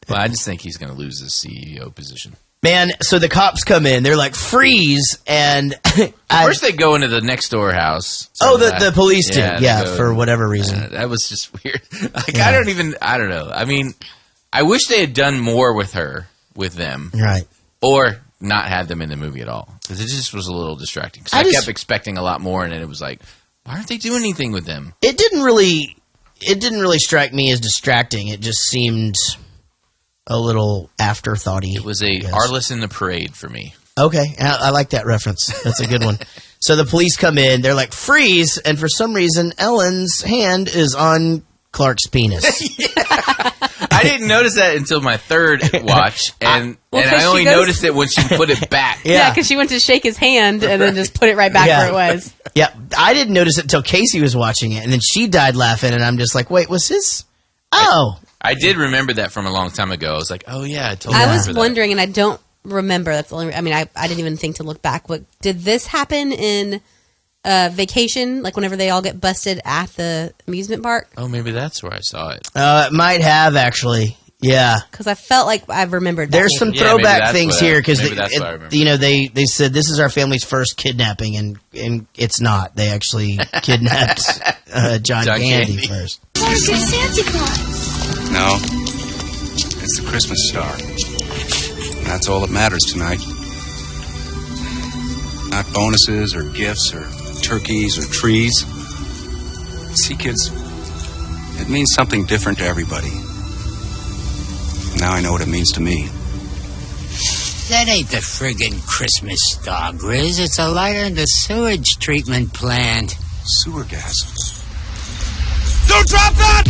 Well, I just think he's going to lose his CEO position. Man, so the cops come in. They're like, freeze. And First they go into the next door house. Oh, the police did. Yeah, they go- for whatever reason. That was just weird. Like, Yeah. I don't know. I mean, I wish they had done more with them. Right. Or not had them in the movie at all. Because it just was a little distracting. Because I kept expecting a lot more, and then it was like, why aren't they doing anything with them? It didn't really strike me as distracting. It just seemed a little afterthoughty. It was a Arliss in the Parade for me. Okay, I like that reference. That's a good one. So the police come in. They're like, freeze. And for some reason, Ellen's hand is on Clark's penis. I didn't notice that until my third watch. And I only noticed it when she put it back. Yeah, because she went to shake his hand and then just put it right back where it was. Yeah, I didn't notice it until Casey was watching it. And then she died laughing. And I'm just like, wait, was his? Oh. I did remember that from a long time ago. I was like, oh, yeah, I totally I remember was that. wondering, and I don't remember. That's the only. I mean, I didn't even think to look back. But did this happen in Vacation, like whenever they all get busted at the amusement park. Oh, maybe that's where I saw it. It might have, actually. Yeah. Because I felt like I remembered that. There's some throwback things here because they they said this is our family's first kidnapping, and it's not. They actually kidnapped John Candy first. Where's your Santa Claus? No, it's the Christmas star. That's all that matters tonight. Not bonuses or gifts or turkeys or trees. See, kids, it means something different to everybody. Now I know what it means to me. That ain't the friggin' Christmas star, Grizz. It's a lighter in the sewage treatment plant. Sewer gas. Don't drop that!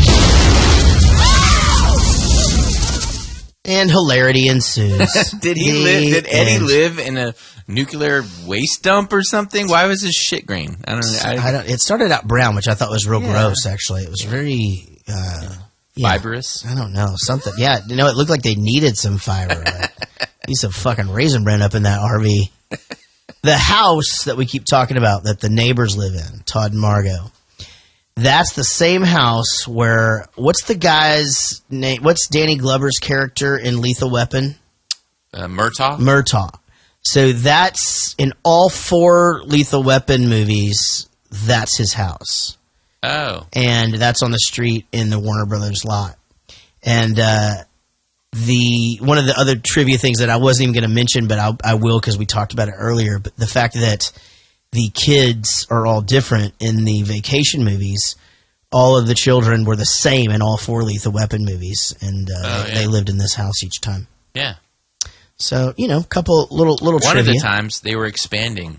And hilarity ensues. Did Eddie live in a nuclear waste dump or something? Why was his shit green? I don't know. It started out brown, which I thought was real gross, actually. It was very... fibrous? I don't know. Something. Yeah, it looked like they needed some fiber. Need some fucking Raisin Bran up in that RV. The house that we keep talking about that the neighbors live in, Todd and Margot, that's the same house where, what's the guy's name? What's Danny Glover's character in Lethal Weapon? Murtaugh? Murtaugh. So that's, in all 4 Lethal Weapon movies, that's his house. Oh. And that's on the street in the Warner Brothers lot. And one of the other trivia things that I wasn't even going to mention, but I will because we talked about it earlier, but the fact that the kids are all different in the Vacation movies, all of the children were the same in all 4 Lethal Weapon movies, and they lived in this house each time. Yeah. So, couple little One trivia. of the times they were expanding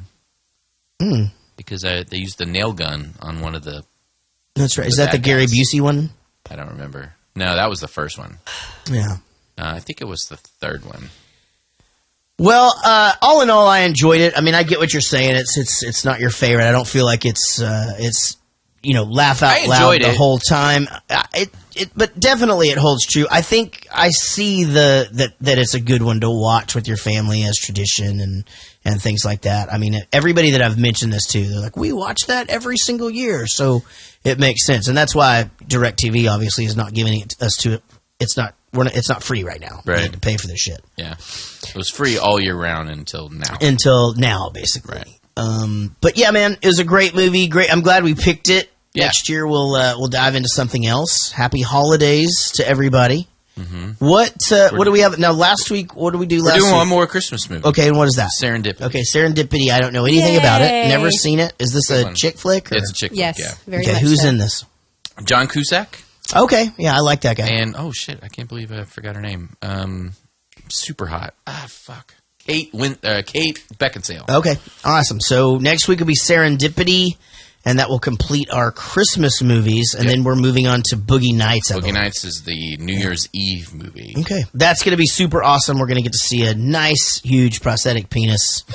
because they used the nail gun on one of the... That's right. Is that the Gary Busey one? I don't remember. No, that was the first one. Yeah. I think it was the third one. Well, all in all, I enjoyed it. I mean, I get what you're saying. It's not your favorite. I don't feel like it's laugh out loud the whole time. But definitely it holds true. I think I see that it's a good one to watch with your family as tradition and things like that. I mean, everybody that I've mentioned this to, they're like, we watch that every single year, so it makes sense. And that's why DirecTV obviously is not giving us to. It's not free right now. Right. We had to pay for this shit. Yeah, it was free all year round until now. Until now, basically. Right. But yeah, man, it was a great movie. Great. I'm glad we picked it. Yeah. Next year we'll dive into something else. Happy holidays to everybody. Mm-hmm. What do we have now? Last week, what did we do? We're last doing week? one more Christmas movie. Okay, and what is that? Serendipity. Okay, Serendipity. I don't know anything about it. Never seen it. Is this a chick flick? Or? It's a chick flick. Yes, Yeah. very okay, much who's so. in this? John Cusack. Okay, yeah, I like that guy. And oh shit, I can't believe I forgot her name. Super hot. Fuck. Kate Beckinsale. Okay, awesome. So next week will be Serendipity, and that will complete our Christmas movies, and then we're moving on to Boogie Nights. Boogie Nights is the New Year's Eve movie. Okay, that's going to be super awesome. We're going to get to see a nice, huge prosthetic penis,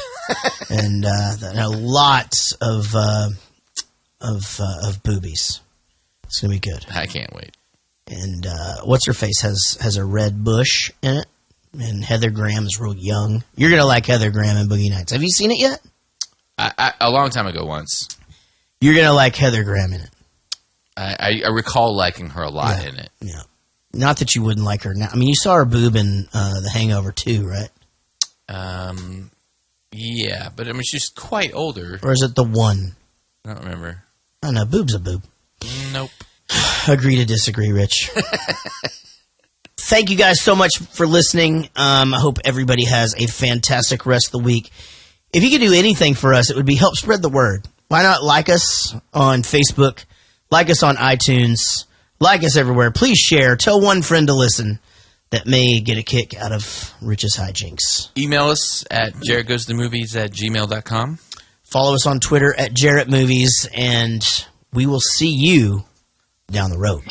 and a lot of boobies. It's going to be good. I can't wait. And what's her face has a red bush in it, and Heather Graham is real young. You're going to like Heather Graham in Boogie Nights. Have you seen it yet? A long time ago once. You're going to like Heather Graham in it. I recall liking her a lot in it. Yeah. Not that you wouldn't like her now. I mean, you saw her boob in The Hangover too, right? Yeah, but I mean, she's quite older. Or is it The One? I don't remember. I don't know. Boob's a boob. Nope. Agree to disagree, Rich. Thank you guys so much for listening. I hope everybody has a fantastic rest of the week. If you could do anything for us, it would be help spread the word. Why not like us on Facebook, like us on iTunes, like us everywhere. Please share. Tell one friend to listen that may get a kick out of Rich's hijinks. Email us at jaretgoesthemovies@gmail.com. Follow us on Twitter at JaretMovies, and we will see you down the road.